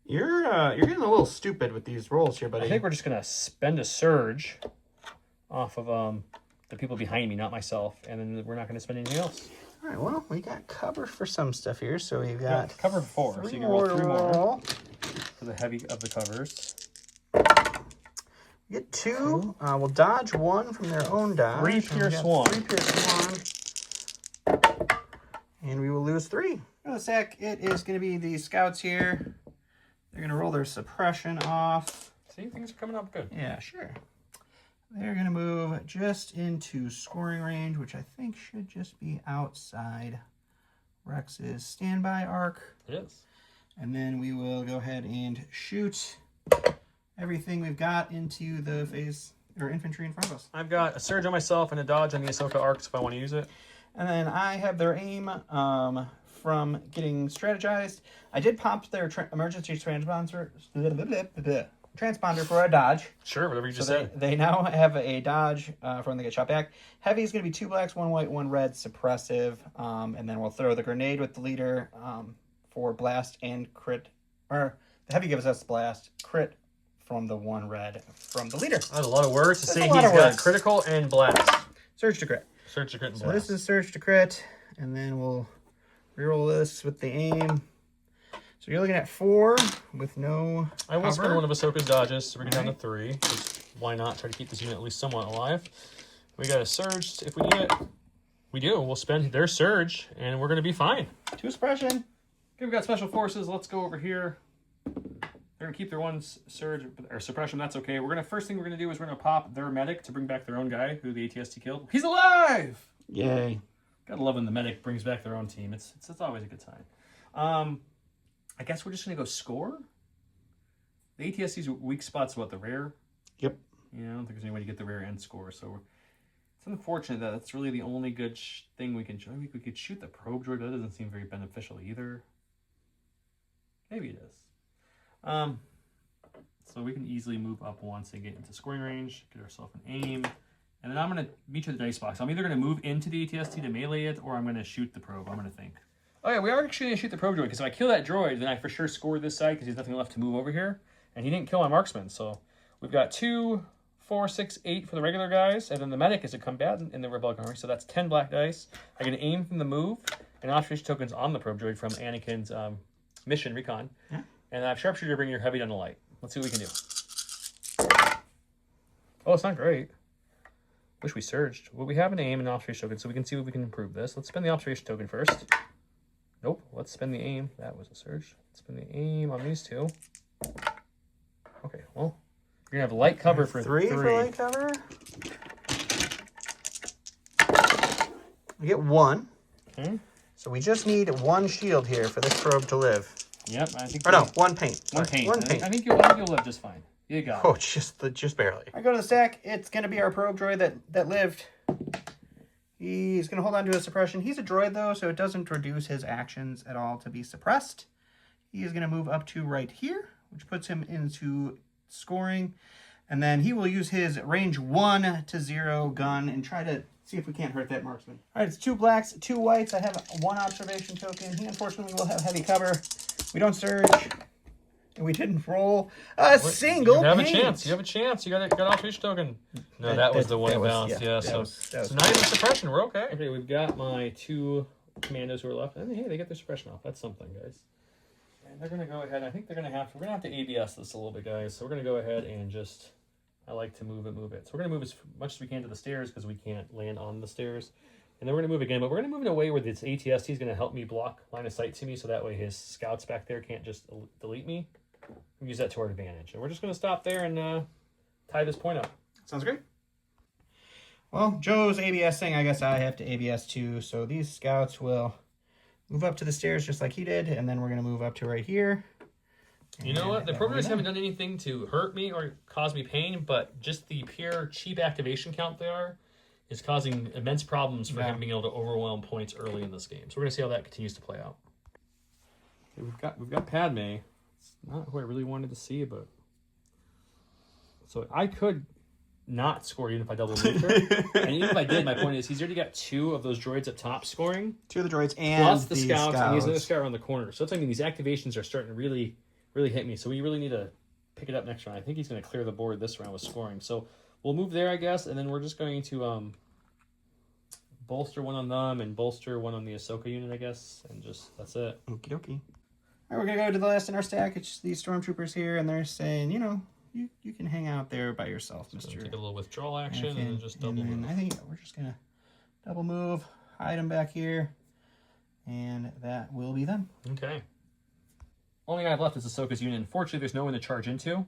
You're getting a little stupid with these rolls here, buddy. I think we're just going to spend a surge off of the people behind me, not myself, and then we're not going to spend anything else. All right, well, we got cover for some stuff here, so we've got cover 4, so you can roll 3 more for the heavy of the covers. We get 2. We'll dodge 1 from their own dodge. 3 pierce 1. 3 pierce 1. And we will lose 3. In a sec, it is going to be the scouts here. They're going to roll their suppression off. See, things are coming up good. Yeah, sure. They're going to move just into scoring range, which I think should just be outside Rex's standby arc. It is. And then we will go ahead and shoot everything we've got into the phase or infantry in front of us. I've got a surge on myself and a dodge on the Ahsoka arcs if I want to use it. And then I have their aim from getting strategized. I did pop their emergency transponder for a dodge. Sure, whatever you just So said. they now have a dodge for when they get shot back. Heavy is going to be 2 blacks, 1 white, 1 red, suppressive. And then we'll throw the grenade with the leader for blast and crit. Or the heavy gives us blast, crit from the 1 red from the leader. That's a lot of words to That's say. a lot He's of got words. critical and blast. Surge to crit. Surge to crit and So blast. this is surge to crit. And then we'll reroll this with the aim. So you're looking at 4 with no I will cover. spend one of Ahsoka's dodges to bring it down to 3. Why not try to keep this unit at least somewhat alive? We got a surge if we need it. We do. We'll spend their surge, and we're going to be fine. 2 suppression. Okay, we got special forces. Let's go over here. They're going to keep their 1 surge or suppression. That's okay. First thing we're going to do is we're going to pop their medic to bring back their own guy who the ATST killed. He's alive! Yay. Gotta love when the medic brings back their own team. It's always a good time. I guess we're just going to go score. The ATST's weak spot's what, the rear? Yep. Yeah, I don't think there's any way to get the rear and score. So it's unfortunate that that's really the only good thing we can show. Maybe we could shoot the probe droid, but that doesn't seem very beneficial either. Maybe it is. So we can easily move up once and get into scoring range, get ourselves an aim. And then I'm going to meet you at the dice box. I'm either going to move into the ATST to melee it, or I'm going to shoot the probe. I'm going to think. Oh yeah, we are actually going to shoot the probe droid, because if I kill that droid, then I for sure score this side, because there's nothing left to move over here. And he didn't kill my marksman, so we've got 2, 4, 6, 8 for the regular guys, and then the medic is a combatant in the Rebellion Army, so that's 10 black dice. I can aim from the move, and observation tokens on the probe droid from Anakin's mission recon. Yeah. And I have sharpshooter bring your heavy down to light. Let's see what we can do. Oh, it's not great. Wish we surged. Well, we have an aim and an observation token, so we can see if we can improve this. Let's spend the observation token first. Nope. Let's spend the aim. That was a surge. Let's spend the aim on these 2. Okay, well, you're going to have light cover for 3. For light cover. We get 1. Okay. So we just need 1 shield here for this probe to live. Yep, I think. Or no, 1 paint. One Sorry, paint. 1 paint. I think you'll live just fine. You got it. Oh, just barely. I go to the stack. It's going to be our probe droid that lived. He's going to hold on to his suppression. He's a droid, though, so it doesn't reduce his actions at all to be suppressed. He is going to move up to right here, which puts him into scoring. And then he will use his range 1 to 0 gun and try to see if we can't hurt that marksman. All right, it's 2 blacks, 2 whites. I have 1 observation token. He, unfortunately, will have heavy cover. We don't surge. And we didn't roll a single You have paint. a chance. You have a chance. You got observation token. No, that was the one bounce. Yeah, so not even suppression. We're okay. Okay, we've got my 2 commandos who are left. And hey, they get their suppression off. That's something, guys. And they're going to go ahead. I think we're going to have to ABS this a little bit, guys. So we're going to go ahead and just, I like to move it. So we're going to move as much as we can to the stairs, because we can't land on the stairs. And then we're going to move again, but we're going to move in a way where this ATST is going to help me block line of sight to me, so that way his scouts back there can't just delete me. Use that to our advantage. And we're just going to stop there and tie this point up. Sounds great. Well, Joe's ABSing. I guess I have to ABS too. So these scouts will move up to the stairs just like he did, and then we're going to move up to right here. You know what? The programmers haven't done anything to hurt me or cause me pain, but just the pure cheap activation count they are is causing immense problems for him being able to overwhelm points early in this game. So we're going to see how that continues to play out. Okay, we've got Padme. It's not who I really wanted to see, but so I could not score even if I double moved her. And even if I did, my point is he's already got 2 of those droids up top scoring. 2 of the droids and plus the scouts, and he's another scout around the corner. So that's I mean these activations are starting to really hit me. So we really need to pick it up next round. I think he's going to clear the board this round with scoring. So we'll move there, I guess, and then we're just going to bolster 1 on them and bolster 1 on the Ahsoka unit, I guess, and just that's it. Okie dokie. All right, we're going to go to the last in our stack. It's these stormtroopers here, and they're saying, you know, you can hang out there by yourself, So Mr. take a little withdrawal action and then just double move. I think we're just going to double move, hide them back here, and that will be them. Okay. Only thing I have left is Ahsoka's unit. Unfortunately, there's no one to charge into,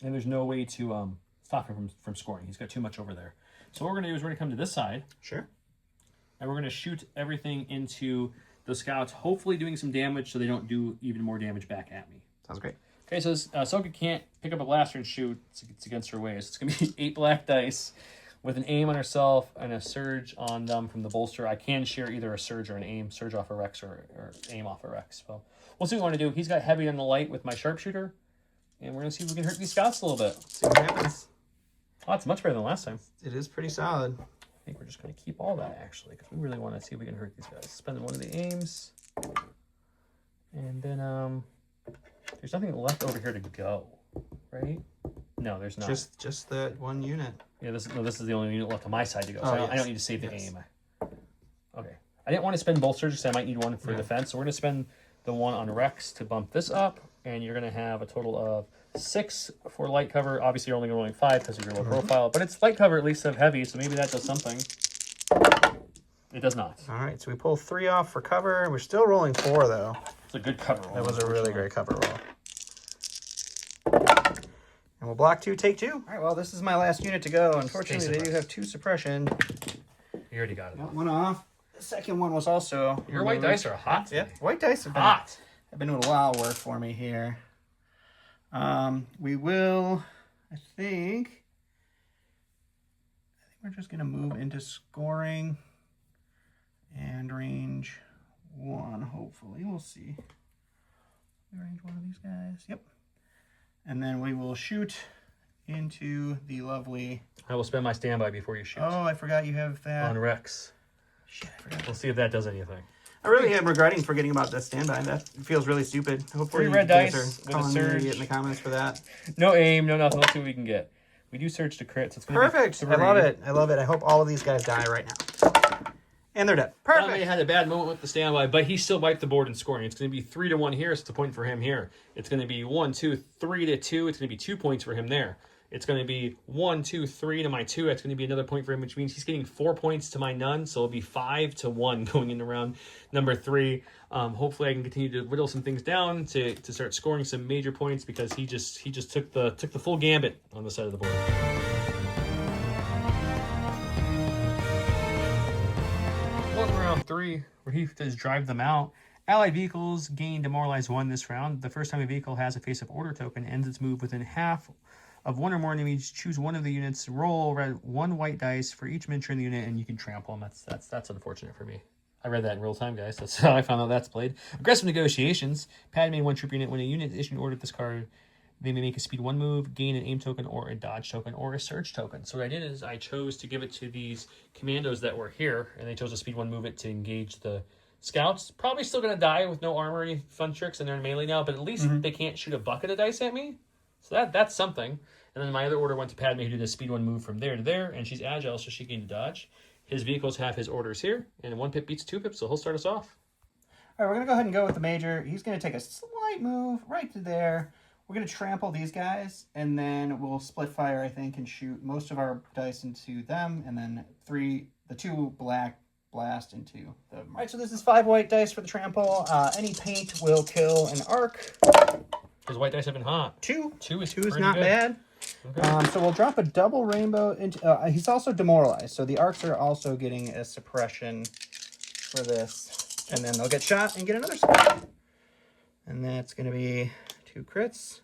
and there's no way to stop him from scoring. He's got too much over there. So what we're going to do is we're going to come to this side. Sure. And we're going to shoot everything into the scouts, hopefully doing some damage so they don't do even more damage back at me. Sounds great. Okay, so Ahsoka can't pick up a blaster and shoot. It's against her ways. It's going to be 8 black dice with an aim on herself and a surge on them from the bolster. I can share either a surge or an aim, surge off a Rex or aim off a Rex. So we'll see what we want to do. He's got heavy on the light with my sharpshooter, and we're going to see if we can hurt these scouts a little bit. See what happens. Oh, it's much better than last time. It is pretty solid. I think we're just going to keep all that, actually, because we really want to see if we can hurt these guys. Spend 1 of the aims. And then, there's nothing left over here to go, right? No, there's not. Just that 1 unit. Yeah, this is the only unit left on my side to go, so I don't need to save the aim. Okay. I didn't want to spend both surges, because I might need 1 for defense, so we're going to spend the 1 on Rex to bump this up, and you're going to have a total of 6 for light cover. Obviously, you're only rolling 5 because of your low profile, but it's light cover at least of heavy, so maybe that does something. It does not. All right, so we pull 3 off for cover. We're still rolling 4, though. It's a good cover roll. That was a really great cover roll. And we'll block 2, take 2. All right, well, this is my last unit to go. Unfortunately, they do have 2 suppression. You already got it. Got 1 off. The second one was also... Your white dice are hot. Yep, white dice have been doing a lot of work for me here. We will, I think we're just going to move into scoring and range 1, hopefully. We'll see. We range 1 of these guys. Yep. And then we will shoot into the lovely... I will spend my standby before you shoot. Oh, I forgot you have that. On Rex. Shit, I forgot. We'll see if that does anything. I really am regretting forgetting about that standby. That feels really stupid. Hopefully 3 red you guys dice are with a calling me an surge. idiot in the comments for that. No aim, no nothing. Let's see what we can get. We do surge to crit, so it's going to be Perfect. 3. I love it. I love it. I hope all of these guys die right now. And they're dead. Perfect. He had a bad moment with the standby, but he still wiped the board in scoring. It's going to be 3-1 here, so it's a point for him here. It's going to be 1, 2, 3 to 2. It's going to be 2 points for him there. It's going to be 1, 2, 3 to my 2. That's going to be another point for him, which means he's getting 4 points to my none. So it'll be 5-1 going into round number 3. Hopefully, I can continue to whittle some things down to start scoring some major points because he just took the full gambit on the side of the board. Welcome to round 3, where he does drive them out. Allied vehicles gain demoralize 1 this round. The first time a vehicle has a face-up order token ends its move within half of 1 or more enemies. Choose one of the units. Roll 1 white dice for each miniature in the unit, and you can trample them. That's unfortunate for me. I read that in real time, guys. That's how I found out that's played. Aggressive negotiations. Padme 1 troop unit. When a unit is issued an order with this card, they may make a speed 1 move, gain an aim token, or a dodge token, or a surge token. So what I did is I chose to give it to these commandos that were here, and they chose a speed 1 move it to engage the scouts. Probably still going to die with no armor or any fun tricks, and they're in melee now, but at least they can't shoot a bucket of dice at me. So that's something. And then my other order went to Padme, who did a speed 1 move from there to there, and she's agile, so she gained a dodge. His vehicles have his orders here, and 1 pip beats 2 pips, so he'll start us off. All right, we're going to go ahead and go with the major. He's going to take a slight move right to there. We're going to trample these guys, and then we'll split fire, I think, and shoot most of our dice into them, and then the 2 black blast into the... All right, so this is 5 white dice for the trample. Any paint will kill an arc. His white dice have been hot. 2. 2 is not good. bad. Okay. So we'll drop a double rainbow into... he's also demoralized, so the arcs are also getting a suppression for this. And then they'll get shot and get another suppression. And that's going to be 2 crits.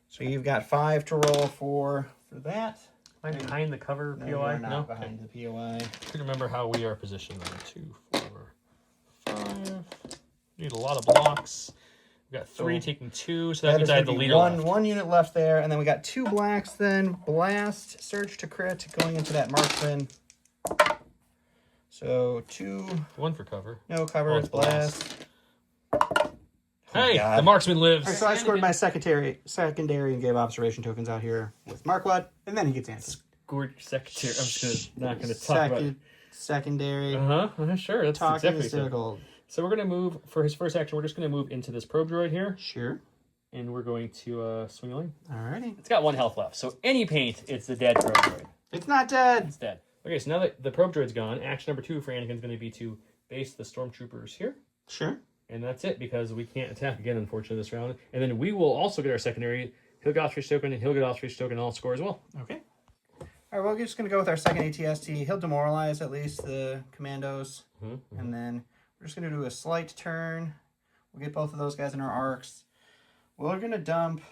So you've got 5 to roll for that. Am I behind the cover POI? You're not behind the POI. I couldn't remember how we are positioned then. 2, 4, 5. Need a lot of blocks. We got 3 taking 2, so that means I have the leader left. One unit left there, and then we got 2 blacks then. Blast, surge to crit, going into that marksman. So 2. 1 for cover. No cover, it's blast. Hey, the marksman lives. All right, so I scored my secondary and gave observation tokens out here with Marquardt, and then he gets answered. Scored secondary. I'm just not going to talk about it. Secondary. Sure. That's Talking exactly is difficult. So we're going to move, for his first action, we're just going to move into this probe droid here. Sure. And we're going to swing a lane. Alrighty. It's got 1 health left, so any paint, it's the dead probe droid. It's not dead. It's dead. Okay, so now that the probe droid's gone, action number 2 for Anakin's going to be to base the stormtroopers here. Sure. And that's it, because we can't attack again, unfortunately, this round. And then we will also get our secondary. He'll get Ostrich token, and he'll get Ostrich token, and I'll score as well. Okay. All right, well, we're just going to go with our second ATST. He'll demoralize at least the commandos. And then we're just going to do a slight turn. We'll get both of those guys in our arcs. We're going to dump...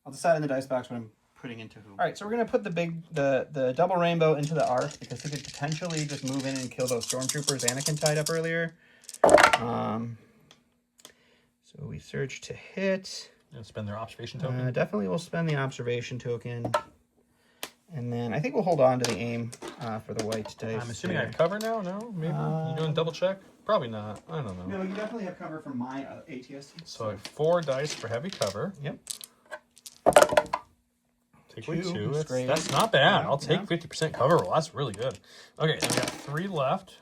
I'll decide in the dice box what I'm putting into who. All right, so we're going to put the double rainbow into the arc because he could potentially just move in and kill those stormtroopers Anakin tied up earlier. So we surge to hit. And spend their observation token. Definitely we'll spend the observation token. And then I think we'll hold on to the aim for the white dice. I'm assuming I have cover now? No? Maybe? You doing double check? Probably not. I don't know. No, you definitely have cover from my ATST. So I have 4 dice for heavy cover. Yep. Take 2. Great. That's not bad. I'll take 50% cover roll. That's really good. Okay, then we got 3 left.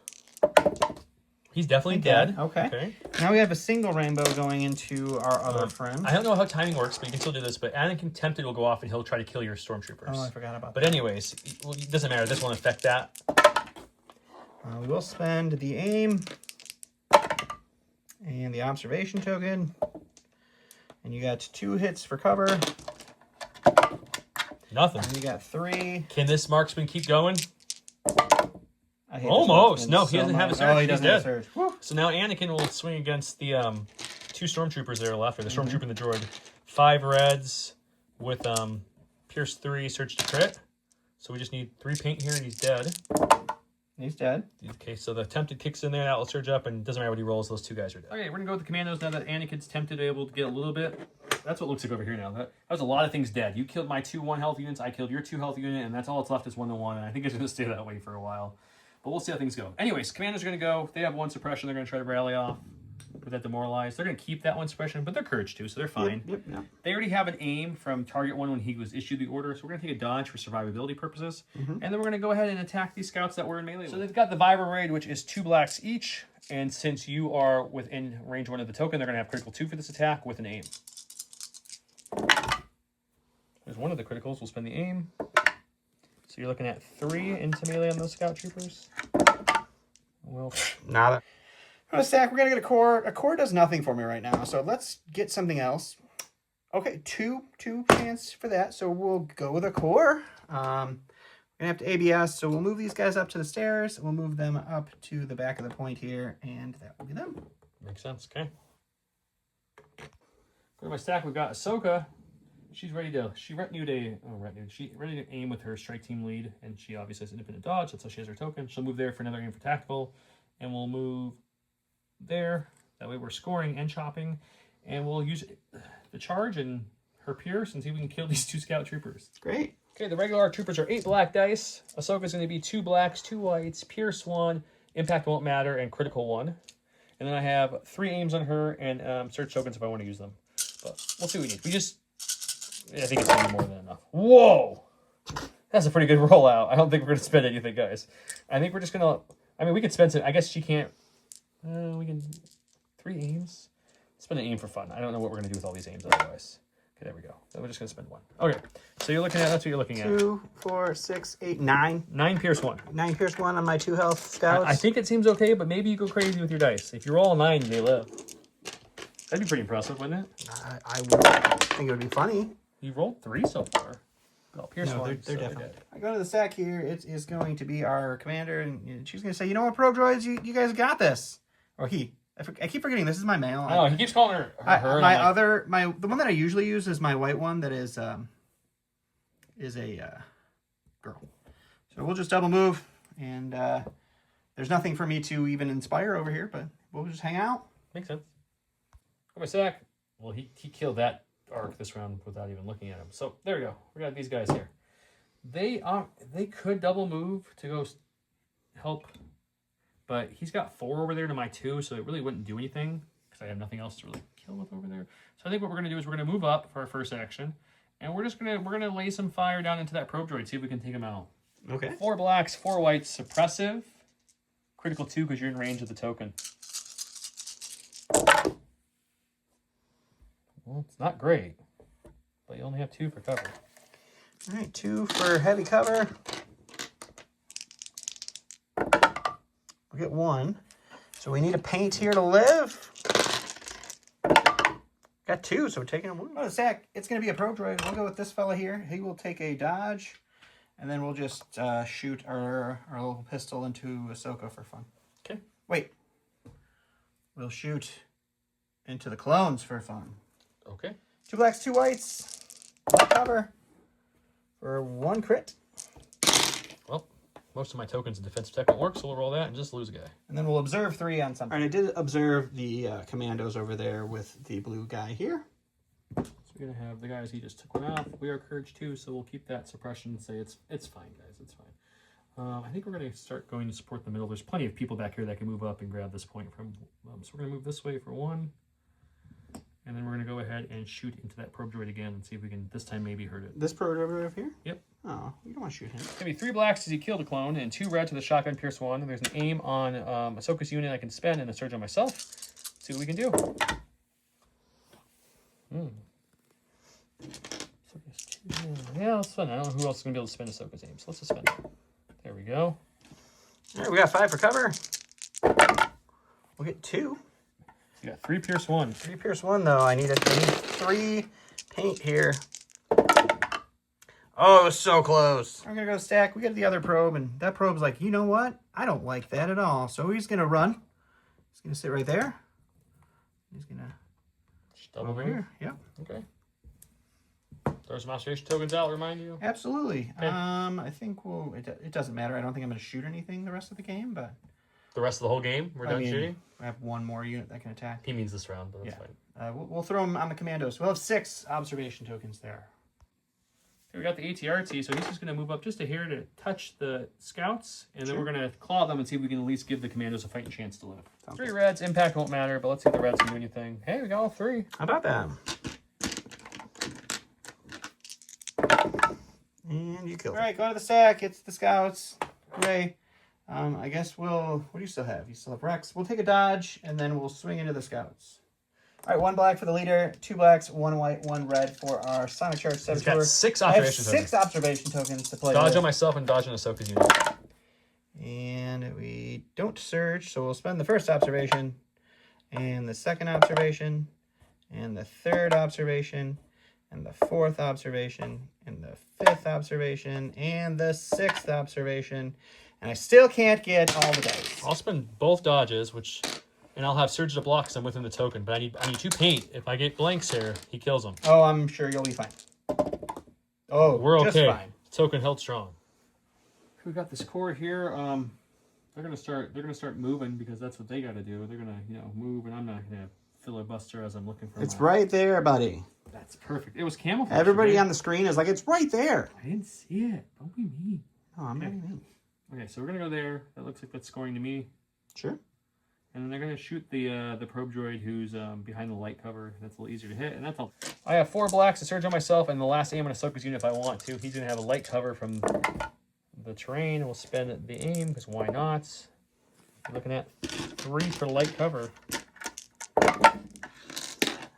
He's definitely dead. Okay. Now we have a single rainbow going into our other friend. I don't know how timing works, but you can still do this. But Anakin Tempted will go off and he'll try to kill your stormtroopers. Oh, I forgot about that. But anyways, it doesn't matter. This won't affect that. We will spend the aim and the observation token. And you got 2 hits for cover. Nothing. And you got 3. Can this marksman keep going? I hate Almost. No, he doesn't have a surge. Oh, he doesn't have a surge. So now Anakin will swing against the 2 stormtroopers that are left, or the stormtrooper and the droid. 5 reds with Pierce 3, Surge to crit. So we just need 3 paint here, and he's dead. He's dead. Okay, so the Tempted kicks in there, that will surge up, and it doesn't matter what he rolls, those 2 guys are dead. Okay, we're going to go with the commandos now that Anakin's Tempted, able to get a little bit. that's what it looks like over here now. That was a lot of things dead. You killed my 2 1 health units. I killed your 2 health unit, and that's all that's left is 1-1. And I think it's going to stay that way for a while. But we'll see how things go. Anyways, commanders are going to go. They have 1 suppression. They're going to try to rally off with that demoralized. They're going to keep that 1 suppression, but they're courage too, so they're fine. Yep. They already have an aim from target 1 when he was issued the order, so we're going to take a dodge for survivability purposes. And then we're going to go ahead and attack these scouts that were in melee. So they've got the Vibra Raid, which is 2 blacks each. And since you are within range 1 of the token, they're going to have critical 2 for this attack with an aim. There's 1 of the criticals. We'll spend the aim. So you're looking at 3 into melee on those scout troopers. Well, nada. On a stack, we're going to get a core. A core does nothing for me right now, so let's get something else. Okay, two chance for that, so we'll go with a core. We're going to have to ABS, so we'll move these guys up to the stairs. We'll move them up to the back of the point here, and that will be them. Makes sense, okay. Go to my stack, we've got Ahsoka. She's ready to, she ready to aim with her strike team lead, and she obviously has independent dodge, that's how she has her token. She'll move there for another aim for tactical, and we'll move there. That way we're scoring and chopping, and we'll use the charge and her Pierce and see if we can kill these 2 scout troopers. Great. Okay, the regular troopers are 8 black dice. Ahsoka's going to be 2 blacks, 2 whites, Pierce 1, impact won't matter, and critical 1. And then I have 3 aims on her and search tokens if I want to use them. But we'll see what we need. I think it's going to be more than enough. Whoa! That's a pretty good rollout. I don't think we're going to spend anything, guys. I think we're just going to... I mean, we could spend some... I guess she can't... we can... 3 aims? Spend an aim for fun. I don't know what we're going to do with all these aims otherwise. Okay, there we go. Then we're just going to spend 1. Okay, so you're looking at... That's what you're looking at. 2, 4, 6, 8, 9. 9 Pierce 1. 9 Pierce 1 on my 2 health scouts. I think it seems okay, but maybe you go crazy with your dice. If you roll a 9, they live. That'd be pretty impressive, wouldn't it? I would think it would be funny. You rolled 3 so far. Well, Pierce 1. They're definitely. I go to the stack here. It is going to be our commander, and she's going to say, "You know what, Pro Droids, you guys got this." Or he. I keep forgetting this is my male. Oh, he keeps calling her. The one that I usually use is my white one. That is a girl. So we'll just double move, and there's nothing for me to even inspire over here, but we'll just hang out. Makes sense. Got my sack. Well, he killed that arc this round without even looking at him. So there we go. We got these guys here. They could double move to go help, but he's got 4 over there to my 2, so it really wouldn't do anything because I have nothing else to really kill with over there. So I think what we're gonna do is we're gonna move up for our first action, and we're gonna lay some fire down into that probe droid, see if we can take him out. Okay. 4 blacks, 4 whites, suppressive, critical 2 because you're in range of the token. Well, it's not great, but you only have 2 for cover. All right, 2 for heavy cover. We'll get 1. So we need a paint here to live. Got 2, so we're taking a move. Oh, Zach, it's going to be a pro droid. We'll go with this fella here. He will take a dodge, and then we'll just shoot our little pistol into Ahsoka for fun. Okay. Wait. We'll shoot into the clones for fun. Okay. 2 blacks, 2 whites. Black cover for 1 crit. Well, most of my tokens in defensive tech won't work, so we'll roll that and just lose a guy. And then we'll observe 3 on something. All right, I did observe the commandos over there with the blue guy here. So we're going to have the guys, he just took 1 off. We are courage 2, so we'll keep that suppression and say it's fine, guys, it's fine. I think we're going to start going to support the middle. There's plenty of people back here that can move up and grab this point from. So we're going to move this way for 1. And then we're going to go ahead and shoot into that probe droid again and see if we can, this time, maybe hurt it. This probe droid over here? Yep. Oh, we don't want to shoot him. It's going to be 3 blacks as he killed a clone and 2 red to the shotgun Pierce 1. And there's an aim on Ahsoka's unit I can spend and a surge on myself. See what we can do. Yeah, let's spend it. I don't know who else is going to be able to spend Ahsoka's aim, so let's just spend it. There we go. All right, we got 5 for cover. We'll get 2. You got 3 Pierce 1. 3 Pierce 1, though. I need 3 paint here. Oh, it was so close. I'm going to go stack. We got the other probe, and that probe's like, you know what? I don't like that at all. So he's going to run. He's going to sit right there. He's going to double over move. here. Yep. Okay. Throw some observation tokens out, remind you. Absolutely. Okay. I think it doesn't matter. I don't think I'm going to shoot anything the rest of the game, but The rest of the whole game, we're done shooting? I have 1 more unit that can attack. He means this round, but that's fine. we'll throw them on the commandos. We'll have 6 observation tokens there. Okay, we got the ATRT, so he's just going to move up just a hair to touch the scouts, and then we're going to claw them and see if we can at least give the commandos a fighting chance to live. Sounds 3 good. reds, impact won't matter, but let's see if the reds can do anything. Hey, we got all 3. How about that? And you killed. All right, go to the stack. It's the scouts. Hooray. I guess we'll... What do you still have? You still have Rex. We'll take a dodge, and then we'll swing into the scouts. All right, 1 black for the leader, 2 blacks, 1 white, 1 red for our Sonic Charge He's Saboteur. got 6 I have observation 6 tokens. observation tokens to play Dodge with. on myself and dodge on Ahsoka's unit. And we don't surge, so we'll spend the first observation, and the second observation, and the third observation, and the 4th observation, and the 5th observation, and the 6th observation, and I still can't get all the dice. I'll spend both dodges, and I'll have surge to block because I'm within the token. But I need 2 paint. If I get blanks here, he kills them. Oh, I'm sure you'll be fine. Oh, We're okay. just fine. Token held strong. We got this core here. They're gonna start moving because that's what they got to do. They're gonna move, and I'm not gonna filibuster as I'm looking for. It's right there, buddy. That's perfect. It was camouflage. Everybody on the screen is like, it's right there. I didn't see it. Don't be mean. Oh, I'm not mean. Okay, so we're gonna go there. That looks like that's scoring to me. Sure. And then they're gonna shoot the probe droid who's behind the light cover. That's a little easier to hit, and that's all. I have 4 blacks to surge on myself, and the last aim on Ahsoka's unit if I want to. He's gonna have a light cover from the terrain. We'll spend the aim because why not? You're looking at 3 for light cover.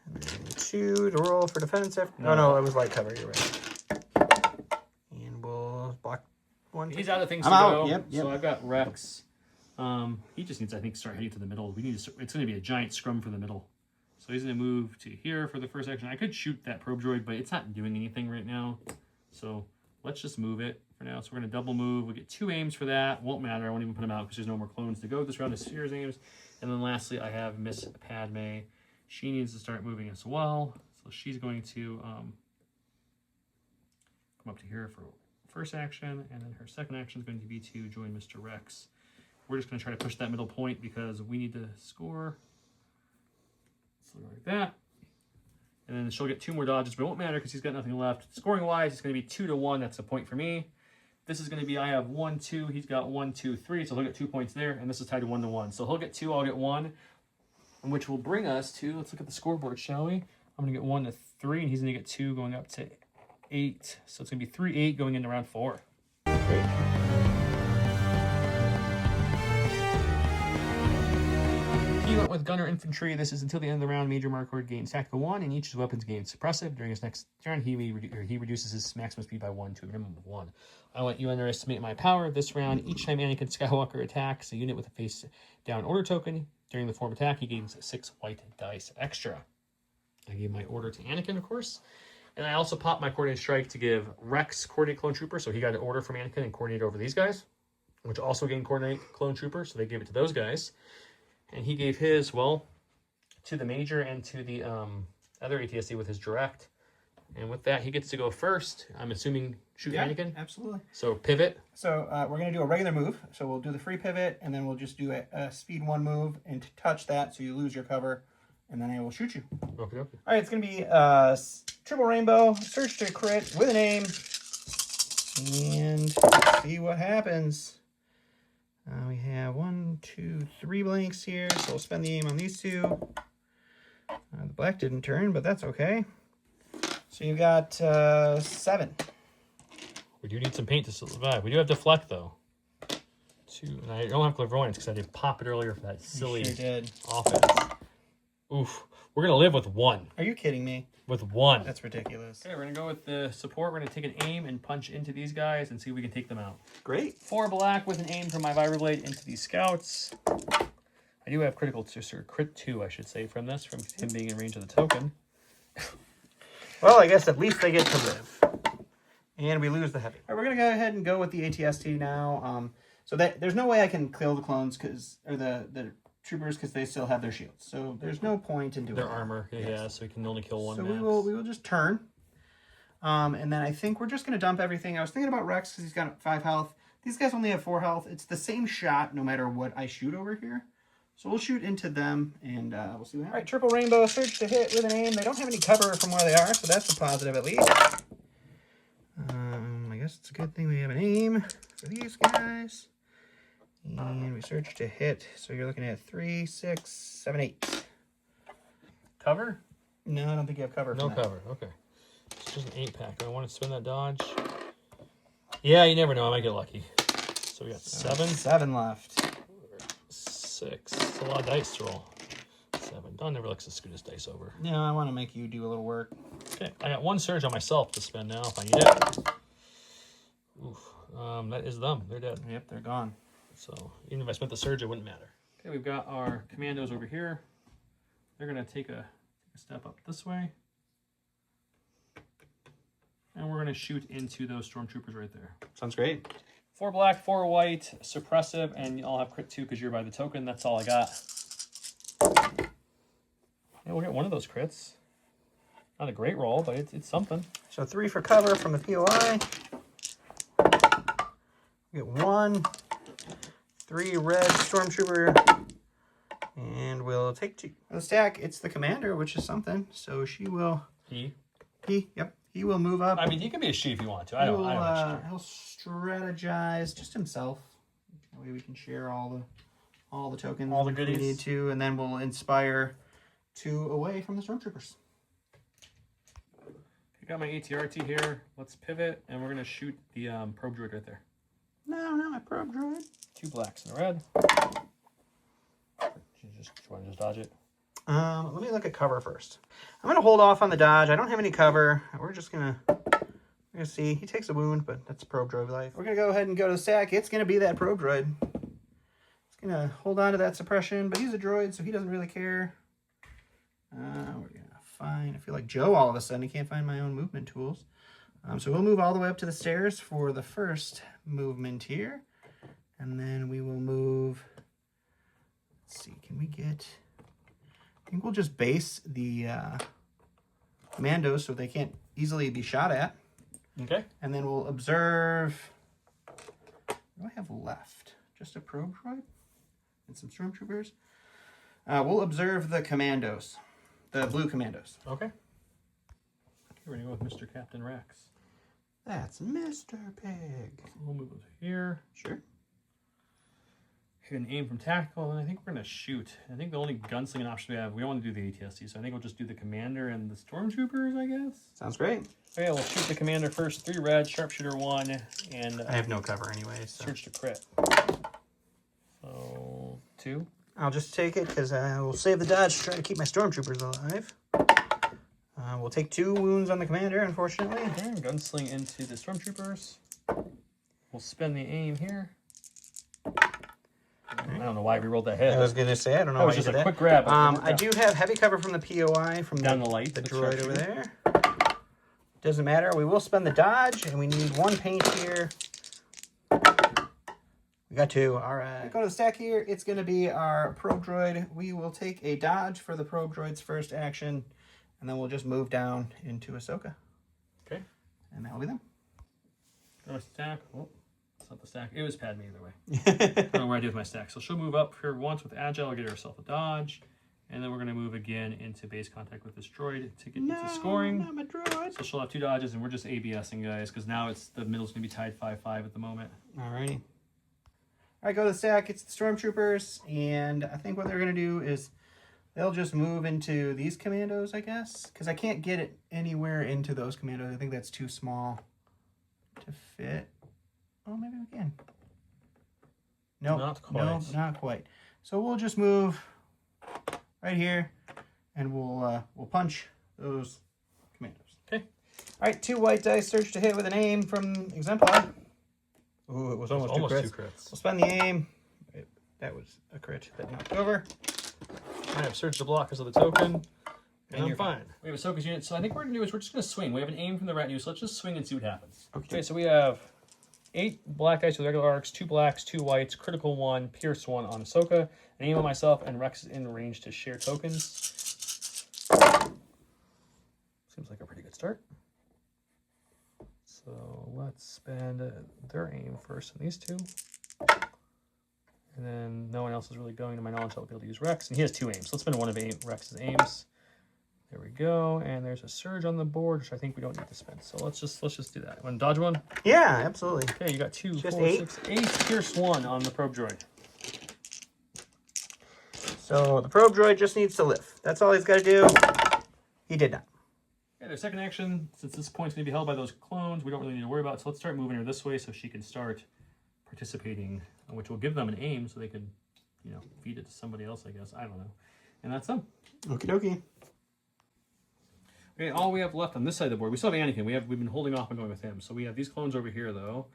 And 2 to roll for defense. No, it was light cover. You're right. And we'll block 1. He's out of things I'm to out. go. Yep. So I've got Rex. He just needs, I think, to start heading to the middle. It's going to be a giant scrum for the middle. So he's going to move to here for the first action. I could shoot that probe droid, but it's not doing anything right now. So let's just move it for now. So we're going to double move. We get 2 aims for that. Won't matter. I won't even put them out because there's no more clones to go this round of Sphere's aims. And then lastly, I have Miss Padme. She needs to start moving as well. So she's going to come up to here for first action. And then her second action is going to be to join Mr. Rex. We're just going to try to push that middle point because we need to score. So like that. And then she'll get 2 more dodges, but it won't matter because he's got nothing left. Scoring-wise, it's going to be 2-1. That's a point for me. This is going to be, I have 1, 2. He's got 1, 2, 3. So he'll get 2 points there. And this is tied to 1-1. So he'll get 2, I'll get 1. Which will bring us to, let's look at the scoreboard, shall we? I'm going to get 1 to 3, and he's going to get 2 going up to 8. So it's going to be 3-8 going into round 4. Great. He went with Gunner Infantry. This is until the end of the round. Major Marquard gains Tactical 1, and each of his weapons gains Suppressive. During his next turn, he reduces his maximum speed by 1 to a minimum of 1. I want you underestimate my power. This round, each time Anakin Skywalker attacks a unit with a face-down order token, during the form attack, he gains 6 white dice extra. I gave my order to Anakin, of course. And I also popped my Coordinated Strike to give Rex Coordinate Clone Trooper, so he got an order from Anakin and coordinated over these guys, which also gained Coordinate Clone Trooper, so they gave it to those guys. And he gave his, well, to the Major and to the other ATSD with his direct. And with that, he gets to go first. I'm assuming shoot Anakin? Absolutely. So pivot. So we're going to do a regular move. So we'll do the free pivot, and then we'll just do a speed 1 move and to touch that so you lose your cover, and then I will shoot you. Okay. All right, it's going to be triple rainbow, search to crit with an aim, and see what happens. We have 1, 2, 3 blanks here, so we'll spend the aim on these 2. The black didn't turn, but that's okay. So you've got 7. We do need some paint to survive. We do have deflect though. 2, and I don't have clairvoyance because I did pop it earlier for that silly You sure did. offense. Oof. We're gonna live with 1. Are you kidding me? With 1. That's ridiculous. Okay, we're gonna go with the support. We're gonna take an aim and punch into these guys and see if we can take them out. Great. 4 black with an aim from my Vibroblade into these scouts. I do have critical crit 2, I should say, from this, from him being in range of the token. Well, I guess at least they get to live. And we lose the heavy. All right, we're going to go ahead and go with the ATST now. So that there's no way I can kill the clones, or the troopers, because they still have their shields. So there's no point in doing Their that. armor, yeah, so we can only kill 1 So max. we will just turn. And then I think we're just going to dump everything. I was thinking about Rex because he's got 5 health. These guys only have 4 health. It's the same shot no matter what I shoot over here. So we'll shoot into them, and we'll see what happens. All right, triple rainbow, surge to hit with an aim. They don't have any cover from where they are, so that's a positive at least. I guess it's a good thing we have an aim for these guys. And we surge to hit, so you're looking at 3, 6, 7, 8. Cover? No, I don't think you have cover. No cover, okay. It's just an 8-pack. I want to spin that dodge. Yeah, you never know. I might get lucky. So we got 7. 7 left. 6. It's a lot of dice to roll. 7. Don never likes to scoot his dice over. No, I want to make you do a little work. Okay, I got 1 surge on myself to spend now if I need it. Oof. That is them. They're dead. Yep, they're gone. So even if I spent the surge, it wouldn't matter. Okay, we've got our commandos over here. They're going to take a step up this way. And we're going to shoot into those stormtroopers right there. Sounds great. 4 black, 4 white, suppressive, and I'll have crit 2 because you're by the token. That's all I got. Yeah, we'll get one of those crits. Not a great roll, but it's something. So 3 for cover from the POI. We get 1, 3 red stormtrooper, and we'll take 2. The stack, it's the commander, which is something. So she will. He will move up. I mean, he can be a she if you want to. I don't know. He'll strategize just himself. That way we can share all the tokens, all the if goodies we need to, and then we'll inspire 2 away from the stormtroopers. I got my ATRT here. Let's pivot, and we're gonna shoot the probe droid right there. No, not my probe droid. 2 blacks and a red. You want to just dodge it? Let me look at cover first. I'm going to hold off on the dodge. I don't have any cover. We're going to see. He takes a wound, but that's probe droid life. We're going to go ahead and go to the stack. It's going to be that probe droid. It's going to hold on to that suppression, but he's a droid, so he doesn't really care. We're going to find, I feel like Joe all of a sudden. I can't find my own movement tools. So we'll move all the way up to the stairs for the first movement here. And then we will move, let's see, can we get... I think we'll just base the commandos so they can't easily be shot at. Okay. And then we'll observe... What do I have left? Just a probe droid? And some stormtroopers? We'll observe the commandos. The blue commandos. Okay. We're going to go with Mr. Captain Rex. That's Mr. Pig. We'll move over here. Sure. We're going to aim from tactical, and I think we're going to shoot. I think the only gunslinging option we have, we don't want to do the ATST, so I think we'll just do the commander and the stormtroopers, I guess. Sounds great. Okay, we'll shoot the commander first. 3 red, sharpshooter 1, and... I have no cover anyway, so... Surge to crit. So, 2. I'll just take it, because I will save the dodge to try to keep my stormtroopers alive. We'll take 2 wounds on the commander, unfortunately. Okay, gunsling into the stormtroopers. We'll spend the aim here. I don't know why we rolled that head. I was going to say, I don't know that why was you just did a that. quick grab. I do have heavy cover from the POI, from down the light, the droid over there. Doesn't matter. We will spend the dodge, and we need 1 paint here. We got 2. All right. Go to the stack here. It's going to be our probe droid. We will take a dodge for the probe droid's first action, and then we'll just move down into Ahsoka. Okay. And that'll be them. Go to stack. Oh, it's not the stack. It was Padme either way. I don't know where I did with my stack. So she'll move up here once with Agile. I'll get herself a dodge. And then we're going to move again into base contact with this droid to get into scoring. Not my droid. So she'll have 2 dodges, and we're just ABSing, guys, because now it's the middle's going to be tied 5-5 at the moment. Alrighty. All right, go to the stack. It's the stormtroopers, and I think what they're going to do is they'll just move into these commandos, I guess, because I can't get it anywhere into those commandos. I think that's too small to fit. Oh, maybe we can. Nope. Not quite. No, not quite. So we'll just move right here, and we'll punch those commandos. Okay. All right, 2 white dice, surge to hit with an aim from Exemplar. Ooh, it was almost 2 crits. We'll spend the aim. That was a crit that knocked over. I have surge to block because of the token. And I'm you're fine. We have a Ahsoka's unit. So I think what we're going to do is we're just going to swing. We have an aim from the retinue, so let's just swing and see what happens. Okay, so we have 8 black dice with regular arcs, 2 blacks, 2 whites, critical 1, pierce 1 on Ahsoka, an aim on myself, and Rex is in range to share tokens. Seems like a pretty good start. So let's spend their aim first on these 2. And then no one else is really going to my knowledge. I'll be able to use Rex. And he has 2 aims. So let's spend one of Rex's aims. There we go. And there's a surge on the board, which I think we don't need to spend. So let's just do that. Want to dodge one? Yeah, absolutely. Okay, you got 2, Just 4, 8? 6, 8. Pierce 1 on the probe droid. So the probe droid just needs to live. That's all he's got to do. He did not. Okay, their second action, since this point's going to be held by those clones, we don't really need to worry about it. So let's start moving her this way so she can start participating, which will give them an aim so they can, you know, feed it to somebody else, I guess. I don't know. And that's them. Okie dokie. Okay, all we have left on this side of the board, we still have Anakin. We've been holding off on going with him. So we have these clones over here, though.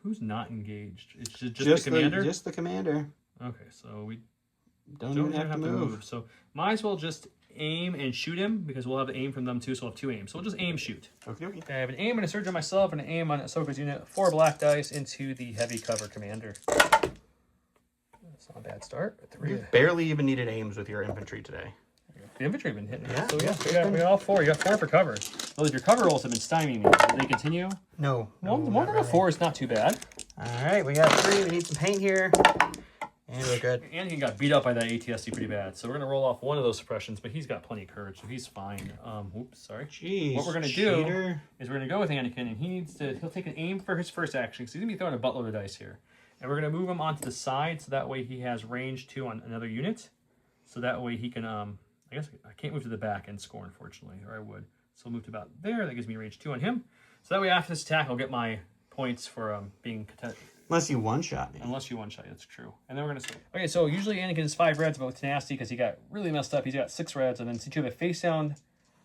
Who's not engaged? It's just the commander? Just the commander. Okay, so we don't even have to move. So might as well just aim and shoot him, because we'll have the aim from them too, so we'll have 2 aims. So we'll just aim, shoot. Okay, okay. I have an aim and a surge on myself and an aim on Ahsoka's unit. 4 black dice into the heavy cover commander. That's not a bad start. 3. You barely even needed aims with your infantry today. The infantry have been hitting. Yeah, So yeah, we got all 4. You got 4 for cover. Well, if your cover rolls have been stymieing me, do they continue? No. One out of 4 is not too bad. All right, we got 3. We need some paint here. And we're good. And he got beat up by that ATST pretty bad. So we're going to roll off one of those suppressions, but he's got plenty of courage, so he's fine. Oops, sorry. Jeez, what we're going to do is we're going to go with Anakin, and he'll take an aim for his first action, because he's going to be throwing a buttload of dice here. And we're going to move him onto the side, so that way he has range 2 on another unit. So that way he can, I guess I can't move to the back and score, unfortunately, or I would. So I'll move to about there. That gives me range 2 on him. So that way after this attack, I'll get my points for being... Unless you one-shot me. Unless you one-shot, that's true. And then we're going to... Okay, so usually Anakin is 5 reds, but with tenacity, because he got really messed up, he's got 6 reds. And then since you have a face-down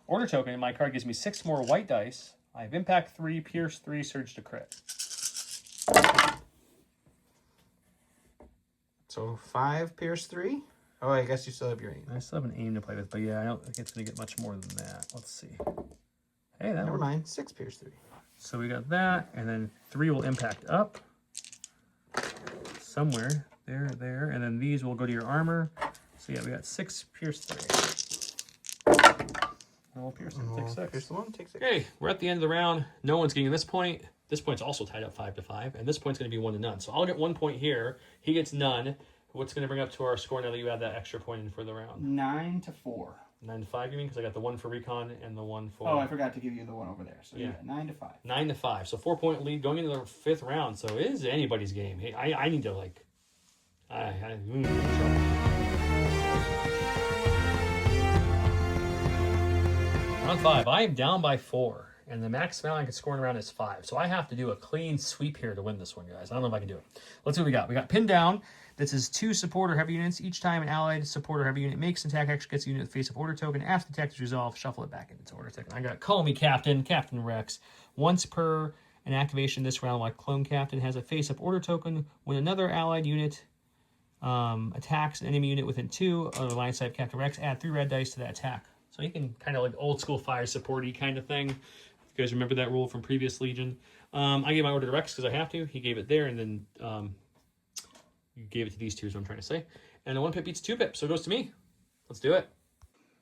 order token, and my card gives me 6 more white dice, I have impact 3, pierce 3, surge to crit. So 5, pierce 3? Oh, I guess you still have your aim. I still have an aim to play with, but yeah, I don't think it's going to get much more than that. Let's see. Hey, that Never one. mind. 6, pierce 3. So we got that, and then 3 will impact up. Somewhere. There. And then these will go to your armor. So yeah, we got 6, pierce 3. And we'll pierce them. Take 6. Pierce the 1, take 6. Okay, we're at the end of the round. No one's getting this point. This point's also tied up 5-5, and this point's going to be 1 to none. So I'll get 1 point here. He gets none. What's going to bring up to our score now that you add that extra point in for the round? 9 to 4. 9 to 5, you mean? Because I got the 1 for recon and the 1 for... Oh, I forgot to give you the one over there. So yeah, 9 to 5. 9 to 5. So 4-point lead going into the 5th round. So it is anybody's game. Hey, I need to like... I'm in trouble. Round 5. I am down by 4. And the max amount I can score in a round is 5. So I have to do a clean sweep here to win this one, guys. I don't know if I can do it. Let's see what we got. We got pinned down. This is 2 support or heavy units. Each time an allied support or heavy unit makes an attack action, gets a unit with face-up order token. After the attack is resolved, shuffle it back into its order token. I got Call Me Captain, Captain Rex. Once per an activation this round, while Clone Captain has a face-up order token. When another allied unit attacks an enemy unit within 2 of the line of sight of Captain Rex, add 3 red dice to that attack. So you can kind of like old school fire support-y kind of thing. You guys remember that rule from previous Legion? I gave my order to Rex because I have to. He gave it there, and then you gave it to these 2 is what I'm trying to say. And a 1 pip beats 2 pip, so it goes to me. Let's do it.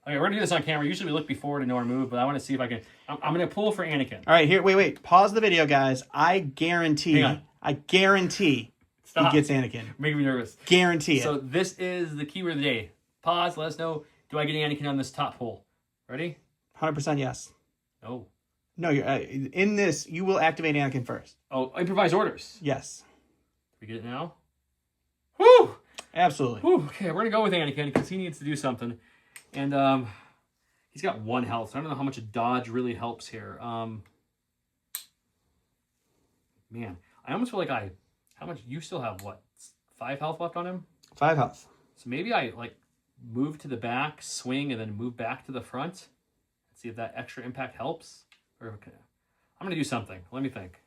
Okay, we're going to do this on camera. Usually we look before to know our move, but I want to see if I can... I'm going to pull for Anakin. All right, here, wait. Pause the video, guys. I guarantee he Stop. gets Anakin. Making me nervous. Guarantee it. So this is the keyword of the day. Pause, let us know. Do I get Anakin on this top pull? Ready? 100% yes. No. No, you're in this. You will activate Anakin first. Oh, improvise orders. Yes. Do we get it now? Woo! Absolutely. Whew. Okay, we're going to go with Anakin because he needs to do something. And he's got 1 health, so I don't know how much a dodge really helps here. Man, I almost feel like how much, you still have, what, 5 health left on him? 5 health. So maybe I, like, move to the back, swing, and then move back to the front. See if that extra impact helps. Or okay. I'm going to do something. Let me think.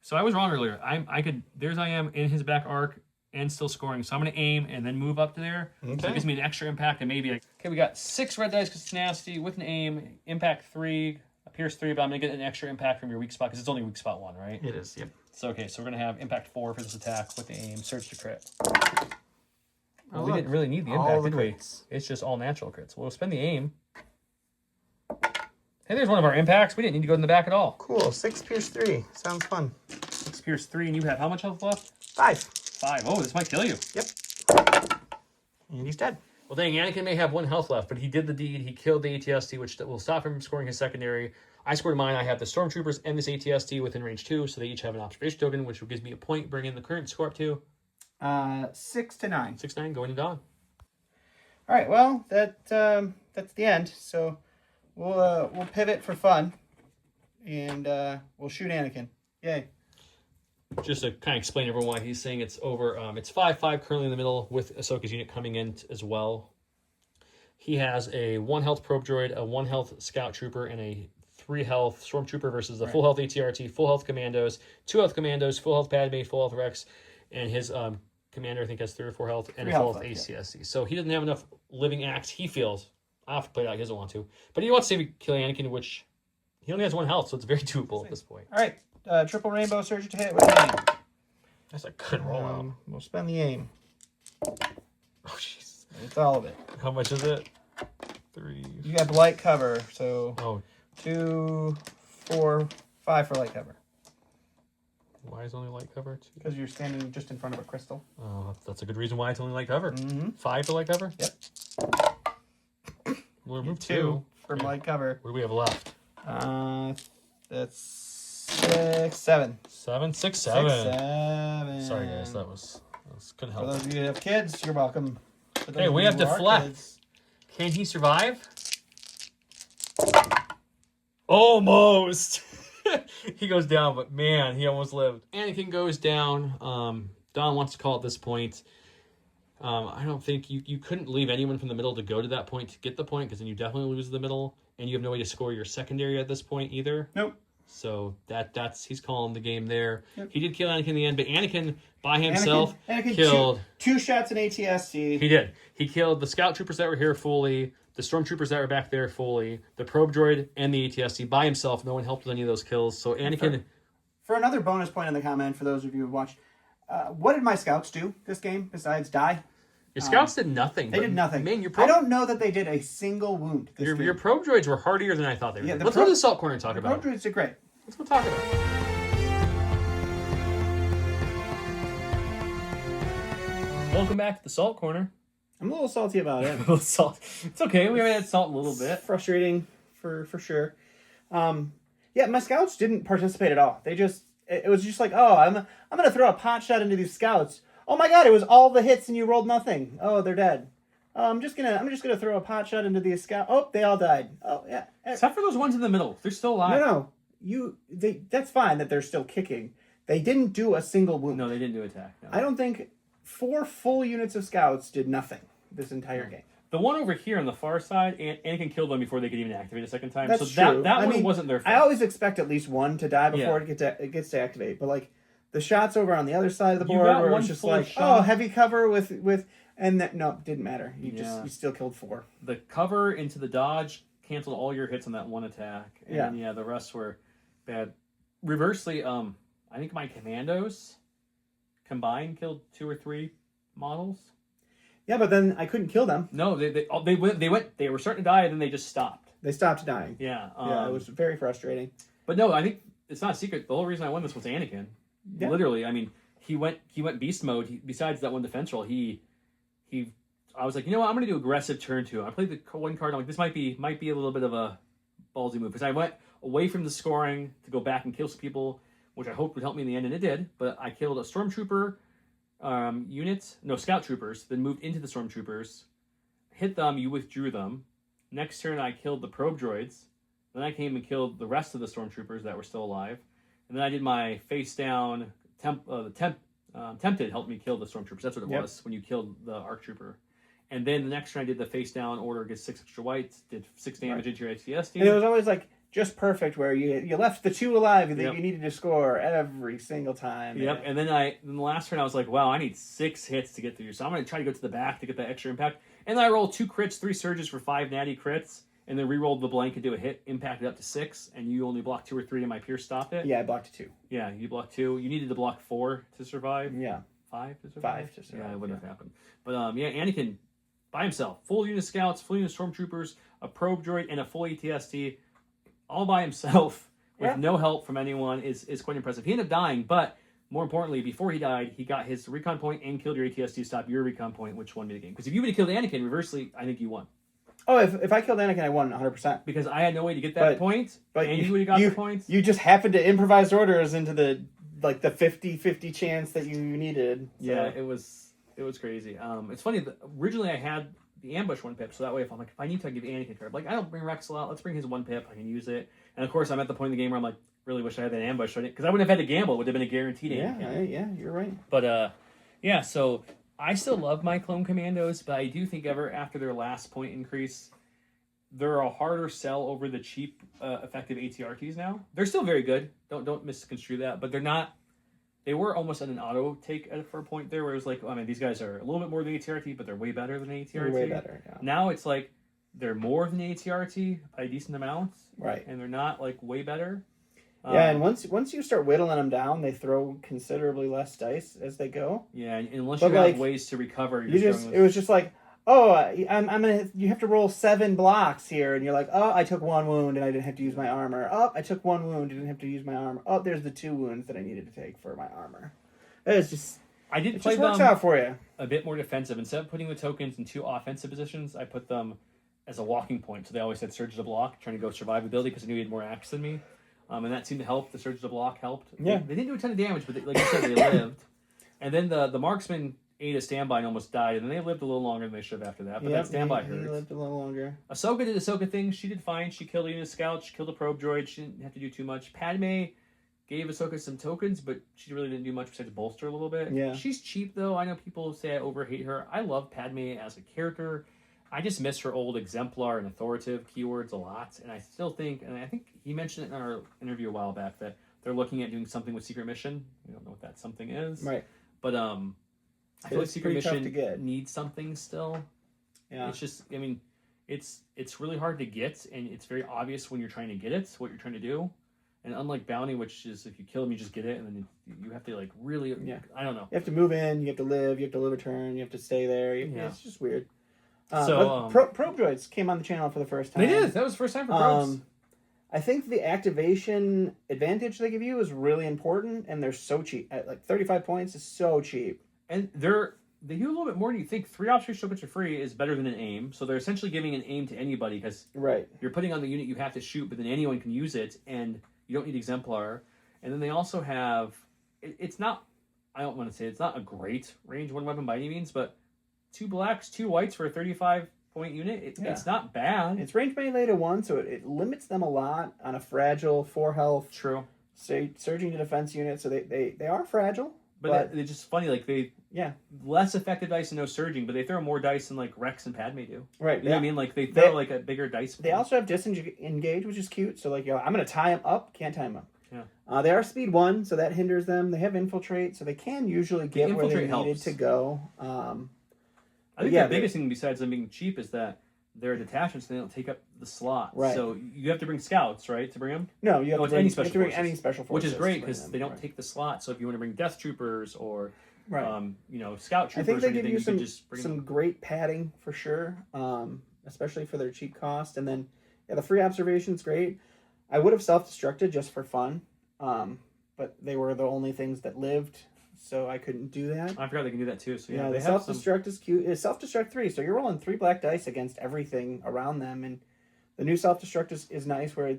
So I was wrong earlier. I am in his back arc and still scoring. So I'm going to aim and then move up to there. Okay. So it gives me an extra impact and maybe... Okay, we got 6 red dice because it's tenacity with an aim. Impact 3, a pierce 3, but I'm going to get an extra impact from your weak spot because it's only weak spot 1, right? It is, yep. So, okay, so we're going to have impact 4 for this attack with the aim. Surge to crit. Well, we look. didn't really need the impact, did we? Crits. It's just all natural crits. We'll spend the aim. Hey, there's one of our impacts. We didn't need to go in the back at all. Cool. 6 pierce 3. Sounds fun. 6 pierce 3, and you have how much health left? 5. 5. Oh, this might kill you. Yep. And he's dead. Well, dang, Anakin may have 1 health left, but he did the deed. He killed the ATST, which will stop him from scoring his secondary. I scored mine. I have the Stormtroopers and this ATST within range 2, so they each have an observation token, which gives me a point, bringing the current score up to 6 to 9. 6-9, going to Dawn. All right. Well, that's the end. So we'll pivot for fun, and we'll shoot Anakin. Yay! Just to kind of explain everyone why he's saying it's over. It's 5-5 currently in the middle with Ahsoka's unit coming in as well. He has a 1 health probe droid, a 1 health scout trooper, and a 3 health stormtrooper versus the full health ATRT, full health commandos, 2 health commandos, full health Padme, full health Rex, and his commander I think has 3 or 4 health and a full health ACSC. So he doesn't have enough living acts. He feels I'll have to play it out. He doesn't want to, but he wants to save kill Anakin, which he only has 1 health, so it's very doable at this point. All right. Triple rainbow surge to hit with aim. That's a good rollout. We'll spend the aim. Oh, jeez. It's all of it. How much is it? 3. You have light cover, so 2, 4, 5 for light cover. Why is only light cover? 2? Because you're standing just in front of a crystal. Oh, that's a good reason why it's only light cover. 5 for light cover? Yep. We'll remove 2 for light cover. What do we have left? That's 6, 7. 7, 6, 6, 7. 7. Sorry, guys, that couldn't help. For those of you who have kids, you're welcome. Hey, we have deflect. Can he survive? Almost. He goes down, but man, he almost lived. Anakin goes down. Don wants to call at this point. I don't think you couldn't leave anyone from the middle to go to that point to get the point, because then you definitely lose the middle, and you have no way to score your secondary at this point either. Nope. So he's calling the game there. Yep. He did kill Anakin in the end, but Anakin by himself Anakin killed 2 shots in ATSC. He did. He killed the scout troopers that were here fully, the stormtroopers that were back there fully, the probe droid, and the ATST by himself. No one helped with any of those kills. So Anakin... For another bonus point in the comment, for those of you who have watched, what did my scouts do this game besides die? Your scouts did nothing. They did nothing. Man, I don't know that they did a single wound this game. Your probe droids were hardier than I thought they were. Yeah, Let's go to the salt corner and talk about it. Probe droids did great. Let's go talk about it. Welcome back to the salt corner. I'm a little salty about it. A little salt. It's okay. We had salt a little bit. Frustrating for sure. Yeah, my scouts didn't participate at all. It was just like, oh, I'm gonna throw a pot shot into these scouts. Oh my god, it was all the hits and you rolled nothing. Oh, they're dead. I'm just gonna throw a pot shot into these scouts. Oh, they all died. Oh yeah. Except for those ones in the middle. They're still alive. No. That's fine that they're still kicking. They didn't do a single wound. No, they didn't do attack. No. I don't think 4 full units of scouts did nothing this entire game. The one over here on the far side, Anakin killed them before they could even activate a second time. That's so true. That one wasn't their fault. I always expect at least one to die before it gets to activate. But like the shots over on the other side of the board where it was just like, oh, heavy cover with and that didn't matter. You still killed 4. The cover into the dodge canceled all your hits on that one attack. And the rest were bad. Reversely, I think my commandos combined killed 2 or 3 models. Yeah, but then I couldn't kill them. No, they were starting to die, and then they just stopped. They stopped dying. Yeah. It was very frustrating. But no, I think it's not a secret. The whole reason I won this was Anakin. Yeah. Literally, I mean, he went beast mode. Besides that one defense roll, I was like, you know what, I'm going to do aggressive turn 2. I played the one card. I'm like, this might be a little bit of a ballsy move, because I went away from the scoring to go back and kill some people, which I hoped would help me in the end, and it did. But I killed a stormtrooper scout troopers, then moved into the stormtroopers, hit them, you withdrew them. Next turn, I killed the probe droids. Then I came and killed the rest of the stormtroopers that were still alive. And then I did my face down. Tempted helped me kill the stormtroopers. That's what it was when you killed the ARC trooper. And then the next turn, I did the face down order, gets 6 extra whites, did 6 damage into your ATS team. And it was always like just perfect, where you left the 2 alive that you needed to score every single time. Yep. And then the last turn, I was like, wow, I need 6 hits to get through. So I'm going to try to go to the back to get that extra impact. And then I rolled 2 crits, 3 surges for 5 natty crits, and then re-rolled the blank and do a hit, impacted up to 6, and you only blocked 2 or 3, and my Pierce stopped it. Yeah, I blocked 2. Yeah, you blocked 2. You needed to block 4 to survive. Yeah. 5 to survive? 5 to survive. Yeah, it wouldn't have happened. But Anakin, by himself, full unit scouts, full unit stormtroopers, a probe droid, and a full ATST, all by himself with no help from anyone is quite impressive. He ended up dying, but more importantly, before he died, he got his recon point and killed your ATST to stop your recon point, which won me the game. Because if you would have killed Anakin, reversely, I think you won. Oh, if I killed Anakin, I won 100%. Because I had no way to get that point, but and you would have got the points. You just happened to improvise orders into the 50-50 chance that you needed. So. Yeah, it was crazy. It's funny, originally I had the ambush 1 pip, so that way if I need to, I give Anakin card. Like, I don't bring Rex a lot, let's bring his 1 pip, I can use it. And of course, I'm at the point in the game where I'm like, really wish I had that ambush, because I wouldn't have had to gamble, it would have been a guaranteed Anakin. Yeah, you're right. But, yeah, so I still love my clone commandos, but I do think after their last point increase, they're a harder sell over the cheap, effective ATRTs now. They're still very good, don't misconstrue that, but they're not. They were almost at an auto take for a point there, where it was like, these guys are a little bit more than ATRT, but they're way better than ATRT. They're way better, yeah. Now it's like they're more than ATRT by a decent amount, right? And they're not like way better. Yeah, and once you start whittling them down, they throw considerably less dice as they go. Yeah, unless you have ways to recover. It was just like, oh, you have to roll 7 blocks here, and you're like, oh, I took 1 wound and I didn't have to use my armor. Oh, I took 1 wound and didn't have to use my armor. Oh, there's the 2 wounds that I needed to take for my armor. It's just works out for you. A bit more defensive. Instead of putting the tokens in 2 offensive positions, I put them as a walking point. So they always had surges to block, trying to go survivability because I knew he had more axe than me. And that seemed to help. The surges to block helped. Yeah. They didn't do a ton of damage, but like you said, they lived. And then the marksman ate a standby and almost died, and they lived a little longer than they should have after that. But that standby hurt. He lived a little longer. Ahsoka did Ahsoka things. She did fine. She killed a unit of scouts. She killed a probe droid. She didn't have to do too much. Padme gave Ahsoka some tokens, but she really didn't do much besides bolster a little bit. Yeah. She's cheap, though. I know people say I overhate her. I love Padme as a character. I just miss her old exemplar and authoritative keywords a lot. And I still think, and I think he mentioned it in our interview a while back, that they're looking at doing something with Secret Mission. We don't know what that something is. Right. But I feel like Secret Mission needs something still. Yeah. It's just, it's really hard to get, and it's very obvious when you're trying to get it, what you're trying to do. And unlike Bounty, which is if you kill them, you just get it, and then you have to really, I don't know. You have to move in, you have to live a turn, you have to stay there. It's just weird. So probe droids came on the channel for the first time. They did. That was the first time for probes. I think the activation advantage they give you is really important, and they're so cheap. At like 35 points is so cheap. And they do a little bit more than you think. 3 observation which are free is better than an aim. So they're essentially giving an aim to anybody because you're putting on the unit you have to shoot, but then anyone can use it, and you don't need exemplar. And then they also have, it's not, I don't want to say it's not a great range 1 weapon by any means, but 2 blacks, 2 whites for a 35-point unit. It's not bad. It's range melee to 1, so it limits them a lot on a fragile 4 health. True. Surging to defense unit, so they are fragile. But it's just funny, like less effective dice and no surging, but they throw more dice than like Rex and Padme do. Right. You know what I mean? Like they throw like a bigger dice. They also have disengage, which is cute. So like, I'm going to tie them up, can't tie them up. Yeah. They are speed 1, so that hinders them. They have infiltrate, so they can usually get where they needed to go. I think the biggest thing besides them being cheap is that they're detachments, and they don't take up the slot. Right. So you have to bring scouts, right, to bring them? No, you have to bring any special forces. Which is great because they don't take the slot. So if you want to bring death troopers or scout troopers, I think they give you some great padding for sure, especially for their cheap cost. And then the free observation's great. I would have self-destructed just for fun, but they were the only things that lived. So I couldn't do that. I forgot they can do that too. So the self-destruct is cute. It's self-destruct 3, so you're rolling 3 black dice against everything around them. And the new self-destruct is nice, where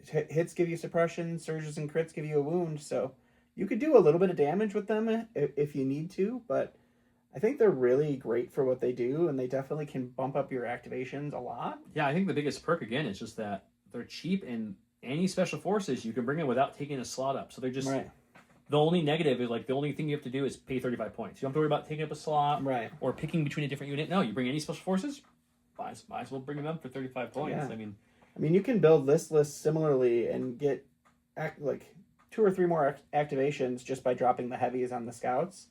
hits give you suppression, surges and crits give you a wound. So you could do a little bit of damage with them if you need to. But I think they're really great for what they do, and they definitely can bump up your activations a lot. Yeah, I think the biggest perk again is just that they're cheap, and any special forces you can bring in without taking a slot up. So they're just The only negative is the only thing you have to do is pay 35 points. You don't have to worry about taking up a slot or picking between a different unit. No, you bring any special forces, might as well bring them up for 35 points. Yeah. I mean, you can build this list similarly and get 2 or 3 more activations just by dropping the heavies on the scouts,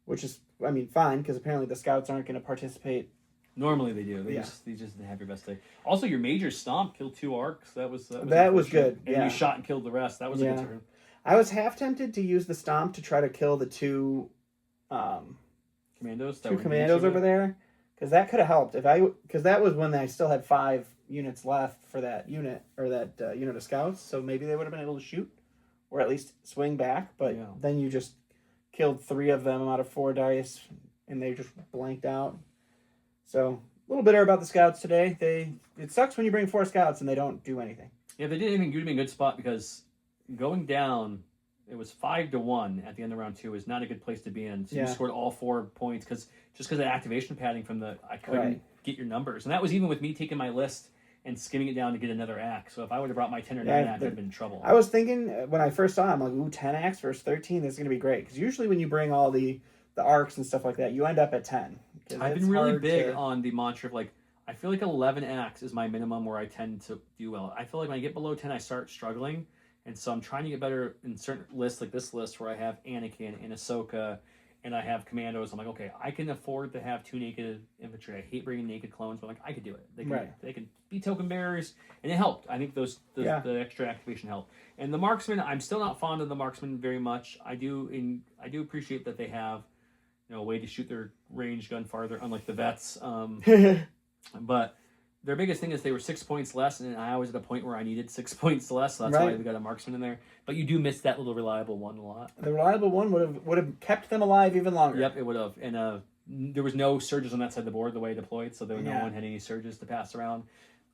which is fine because apparently the scouts aren't going to participate. Normally they do. They just have your best day. Also, your major stomp killed 2 arcs. That was good. And you shot and killed the rest. That was a good turn. I was half tempted to use the stomp to try to kill the 2 commandos. Over there, because that could have helped because that was when I still had 5 units left for that unit or that unit of scouts. So maybe they would have been able to shoot or at least swing back. But then you just killed 3 of them out of 4 dice, and they just blanked out. So a little bitter about the scouts today. It sucks when you bring 4 scouts and they don't do anything. Yeah, they didn't even give me a good spot because going down, it was 5-1 at the end of round 2 is not a good place to be in. So you scored all 4 points because of activation padding from I couldn't get your numbers. And that was even with me taking my list and skimming it down to get another axe. So if I would have brought my 10 or 9 axe, I'd have been in trouble. I was thinking when I first saw it, I'm like, ooh, 10 axe versus 13, this is going to be great. Because usually when you bring all the arcs and stuff like that, you end up at 10. I've been really big on the mantra of I feel like 11 axe is my minimum where I tend to do well. I feel like when I get below 10, I start struggling. And so I'm trying to get better in certain lists, like this list where I have Anakin and Ahsoka and I have commandos. I'm like, okay, I can afford to have 2 naked infantry. I hate bringing naked clones, but I could do it. They can be token bearers, and it helped. I think the extra activation helped. And the marksman, I'm still not fond of the marksman very much. I do appreciate that they have a way to shoot their range gun farther, unlike the vets. But their biggest thing is they were 6 points less, and I was at a point where I needed 6 points less, so that's why we got a marksman in there. But you do miss that little reliable one a lot. The reliable one would have kept them alive even longer. Yep, it would have. And there was no surges on that side of the board the way it deployed, so no one had any surges to pass around.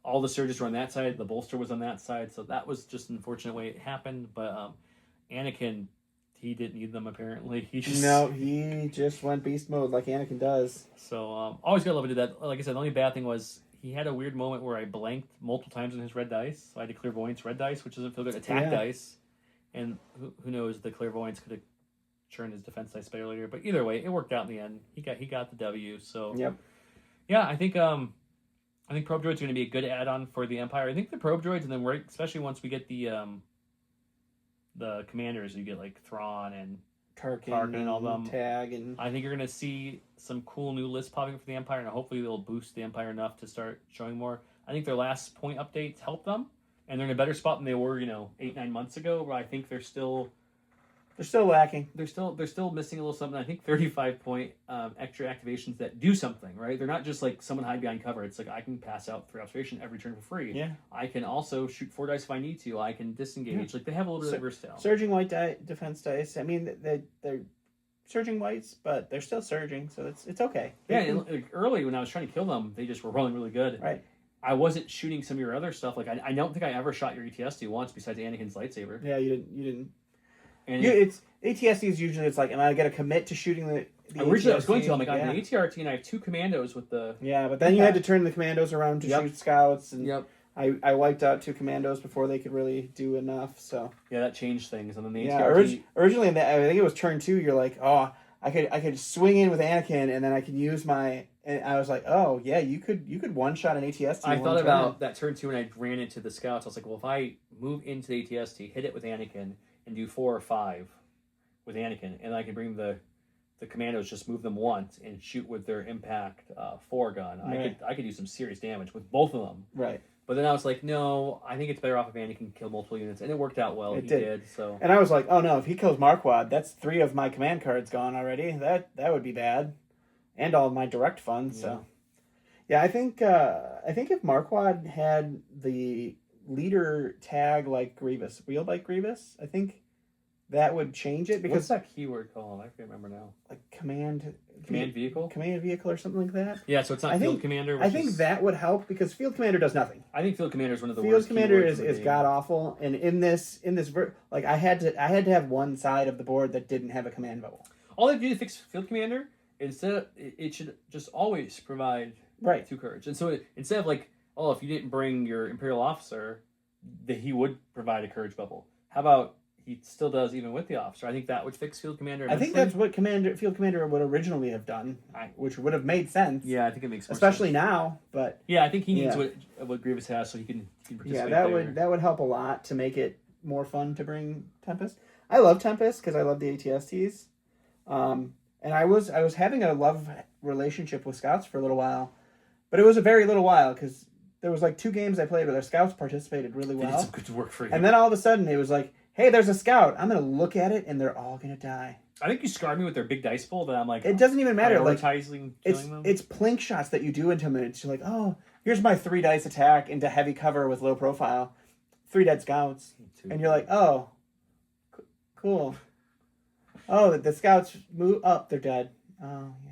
All the surges were on that side. The bolster was on that side, so that was just an unfortunate way it happened. But Anakin, he didn't need them apparently. He just went beast mode like Anakin does. So always gotta love to do that. Like I said, the only bad thing was he had a weird moment where I blanked multiple times on his red dice. So I had to clairvoyance red dice, which doesn't feel good. Attack dice, and who knows, the clairvoyance could have churned his defense dice better later. But either way, it worked out in the end. He got the W. So yeah, I think probe droids are going to be a good add-on for the Empire. I think the probe droids, and then especially once we get the commanders, you get like Thrawn and Tarkin and all them. Tag and I think you're going to see some cool new lists popping up for the Empire, and hopefully they'll boost the Empire enough to start showing more. I think their last point updates helped them, and they're in a better spot than they were, 8-9 months ago. But I think they're still lacking. They're still missing a little something. I think 35-point extra activations that do something, right? They're not just like someone hide behind cover. It's like I can pass out 3 observation every turn for free. Yeah. I can also shoot 4 dice if I need to. I can disengage. Like they have a little bit of versatile. Surging white defense dice. I mean, they're surging whites, but they're still surging, so it's okay. Yeah, and early when I was trying to kill them, they just were rolling really good. Right. I wasn't shooting some of your other stuff. Like I don't think I ever shot your ATST once besides Anakin's lightsaber. Yeah, you didn't. And it's ATST is usually am I gonna commit to shooting the originally ATST? I was going to. I'm like, I have an ATRT and I have 2 commandos with the. Yeah, but then you had to turn the commandos around to shoot scouts, and I wiped out 2 commandos before they could really do enough. So yeah, that changed things, and then the ATRT. Originally, I think it was turn 2. You're like, oh, I could swing in with Anakin, and then I could use my. And I was like, oh yeah, you could one shot an ATST. I thought about that turn 2, and I ran into the scouts. I was like, well, if I move into the ATST, hit it with Anakin, and do 4 or 5 with Anakin, and I can bring the commandos, just move them once and shoot with their impact 4 gun. Right. I could do some serious damage with both of them. Right. But then I was like, no, I think it's better off if Anakin killed multiple units, and it worked out well. He did. So. And I was like, oh no, if he kills Marquand, that's 3 of my command cards gone already. That would be bad, and all of my direct funds. Yeah. So, yeah, I think if Marquand had the leader tag like Grievous, wield like Grievous, I think that would change it. Because what's that keyword called? I can't remember now. Like command vehicle? Command vehicle or something like that. Yeah, so it's not field commander. I think that would help because field commander does nothing. I think field commander is one of the worst. Field commander is god awful, and in this I had to have one side of the board that didn't have a command bubble. All they do to fix field commander, it should just always provide 2 courage. And so instead of if you didn't bring your Imperial officer, that he would provide a courage bubble. How about he still does even with the officer? I think that would fix field commander. I think that's what field commander would originally have done, which would have made sense. Yeah, I think it makes more especially sense. Now. But yeah, I think he needs what Grievous has, so he can participate. Yeah, that would help a lot to make it more fun to bring Tempest. I love Tempest because I love the ATSTs, and I was having a love relationship with Scouts for a little while, but it was a very little while because there was 2 games I played where their Scouts participated really well. They did some good work for you. And then all of a sudden it was like, hey, there's a Scout. I'm going to look at it and they're all going to die. I think you scarred me with their big dice bowl that I'm like... It doesn't even matter. Prioritizing killing them. It's plink shots that you do into them. It's like, oh, here's my 3 dice attack into heavy cover with low profile. 3 dead Scouts. And you're like, oh, Cool. Oh, the scouts move up. They're dead. Oh, yeah.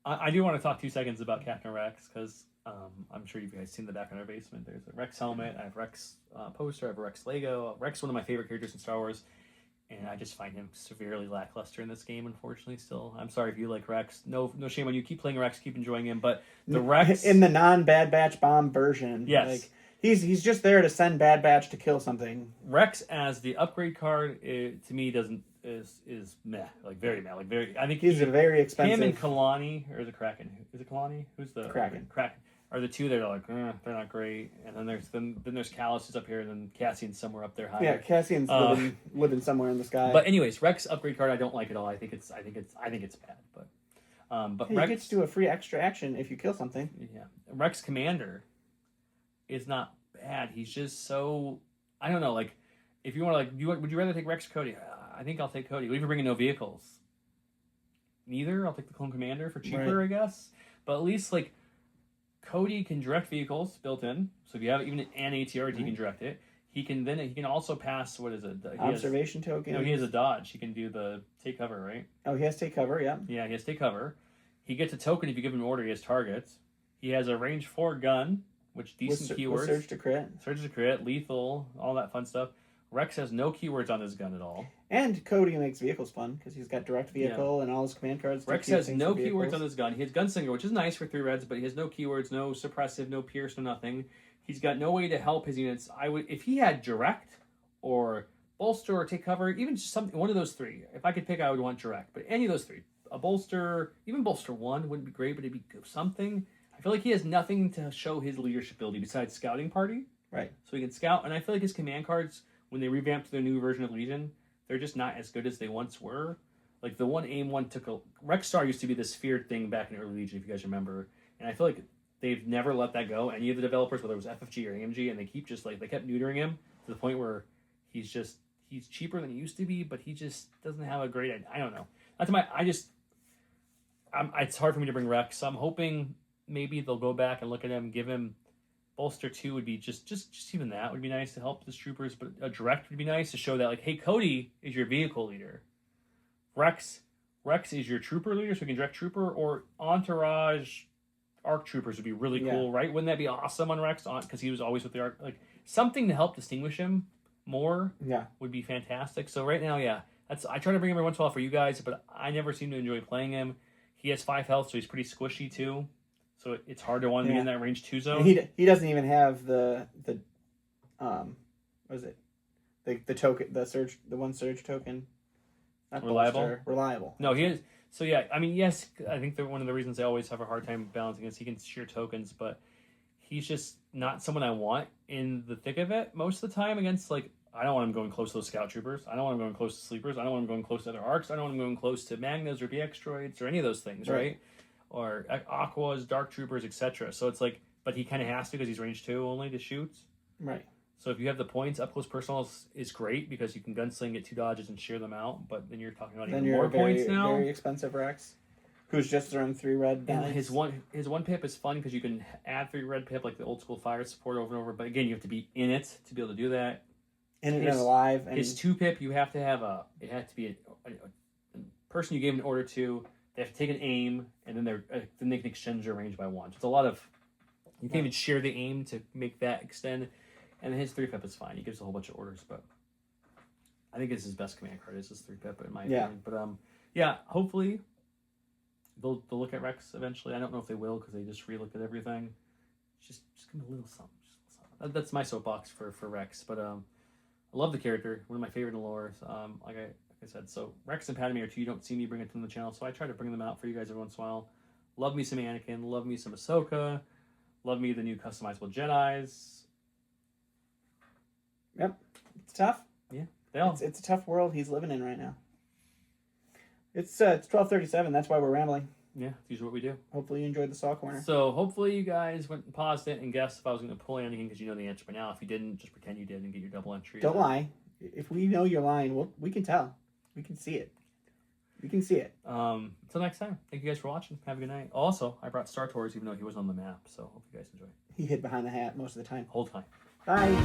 I do want to talk 2 seconds about Captain Rex, because I'm sure you guys seen the back in our basement. There's a Rex helmet. I have Rex poster. I have a Rex Lego. Rex, one of my favorite characters in Star Wars. And I just find him severely lackluster in this game, unfortunately, still. I'm sorry if you like Rex. No shame on you. Keep playing Rex. Keep enjoying him. But the Rex... In the non-Bad Batch bomb version. Yes. Like, he's just there to send Bad Batch to kill something. Rex as the upgrade card, to me, is meh. Like, very meh. Like, very... I think he's a very expensive... Him and Kalani, or is it Kraken? Is it Kalani? Who's the... Kraken. Kraken. Are the two that are like, they're not great. And then there's Callus who's up here, and then Cassian's somewhere up there higher. Yeah, Cassian's living somewhere in the sky. But anyways, Rex upgrade card I don't like at all. I think it's bad. But hey, Rex you get to do a free extra action if you kill something. Yeah, Rex Commander is not bad. He's just so, I don't know. Like, if you want to would you rather take Rex or Cody? I think I'll take Cody. What if you're bringing no vehicles? Neither. I'll take the Clone Commander for cheaper, right. I guess. But at least like. Cody can direct vehicles built in, so if you have even an ATRT, he can direct it. He can also pass, what is it? Observation token. No, he has a dodge. He can do the take cover, right? Oh, he has take cover, yeah. Yeah, he has take cover. He gets a token if you give him an order. He has targets. He has a range 4 gun, which decent keywords. Surge to crit. Surge to crit, lethal, all that fun stuff. Rex has no keywords on his gun at all. And Cody makes vehicles fun because he's got direct vehicle and all his command cards. Rex has no keywords on his gun. He has Gunslinger, which is nice for 3 reds, but he has no keywords, no suppressive, no pierce, no nothing. He's got no way to help his units. If he had direct or bolster or take cover, even just something, one of those 3. If I could pick, I would want direct. But any of those 3, a bolster, even bolster 1 wouldn't be great, but it'd be something. I feel like he has nothing to show his leadership ability besides scouting party. Right. So he can scout, and I feel like his command cards, when they revamped their new version of Legion, they're just not as good as they once were. Like the one AIM one Rex Star used to be this feared thing back in early Legion, if you guys remember. And I feel like they've never let that go. Any of the developers, whether it was FFG or AMG, and they kept neutering him to the point where he's cheaper than he used to be, but he just doesn't have a great, I don't know. It's hard for me to bring Rex. I'm hoping maybe they'll go back and look at him, give him bolster 2 would be just even that would be nice to help the troopers, but a direct would be nice to show that, like, hey, Cody is your vehicle leader. Rex is your trooper leader, so he can direct trooper, or entourage ARC troopers would be really cool, right? Wouldn't that be awesome on Rex? Because he was always with the ARC. Like, something to help distinguish him more would be fantastic. So right now, I try to bring him every once in a while for you guys, but I never seem to enjoy playing him. He has 5 health, so he's pretty squishy too. So it's hard to want to be in that range 2 zone. And he doesn't even have the what is it? The token, the one surge token. Not reliable. No, he is. So yeah, I mean, yes, I think that one of the reasons I always have a hard time balancing is he can shear tokens, but he's just not someone I want in the thick of it most of the time against, like, I don't want him going close to those scout troopers. I don't want him going close to sleepers. I don't want him going close to other arcs. I don't want him going close to Magnas or BX droids or any of those things, right? Or Aquas, Dark Troopers, etc. So it's like, but he kind of has to because he's range 2 only to shoot. Right. So if you have the points, up close personal is great because you can gunsling, get 2 dodges, and shear them out. But then you're talking about even more points now. Very expensive Rex, who's just throwing 3 red. And his one pip is fun because you can add 3 red pip like the old school fire support over and over. But again, you have to be in it to be able to do that. In it and alive. And his 2 pip, you have to have it has to be a person you gave an order to. They have to take an aim, and then they can extend your range by 1. So it's a lot of, you can't even share the aim to make that extend. And then his 3-pip is fine. He gives a whole bunch of orders, but I think it's his best command card is his 3-pip in my opinion. But hopefully they'll look at Rex eventually. I don't know if they will because they just re-looked at everything. Just give him a little something. That's my soapbox for Rex. But I love the character. One of my favorite in the lore. Like I said, so Rex and Padme are 2 you don't see me bring it to the channel, so I try to bring them out for you guys every once in a while. Love me some Anakin, love me some Ahsoka, love me the new customizable Jedis. Yep, it's tough. Yeah, it's a tough world he's living in right now. It's 12:37. That's why we're rambling. Yeah, it's usually what we do. Hopefully you enjoyed the Saw Corner. So hopefully you guys went and paused it and guessed if I was going to pull Anakin because you know the answer by now. If you didn't, just pretend you did and get your double entry. Don't lie. If we know you're lying, we can tell. We can see it. We can see it. Until next time. Thank you guys for watching. Have a good night. Also, I brought Star Tours even though he wasn't on the map, so hope you guys enjoy. He hid behind the hat most of the time. Whole time. Bye.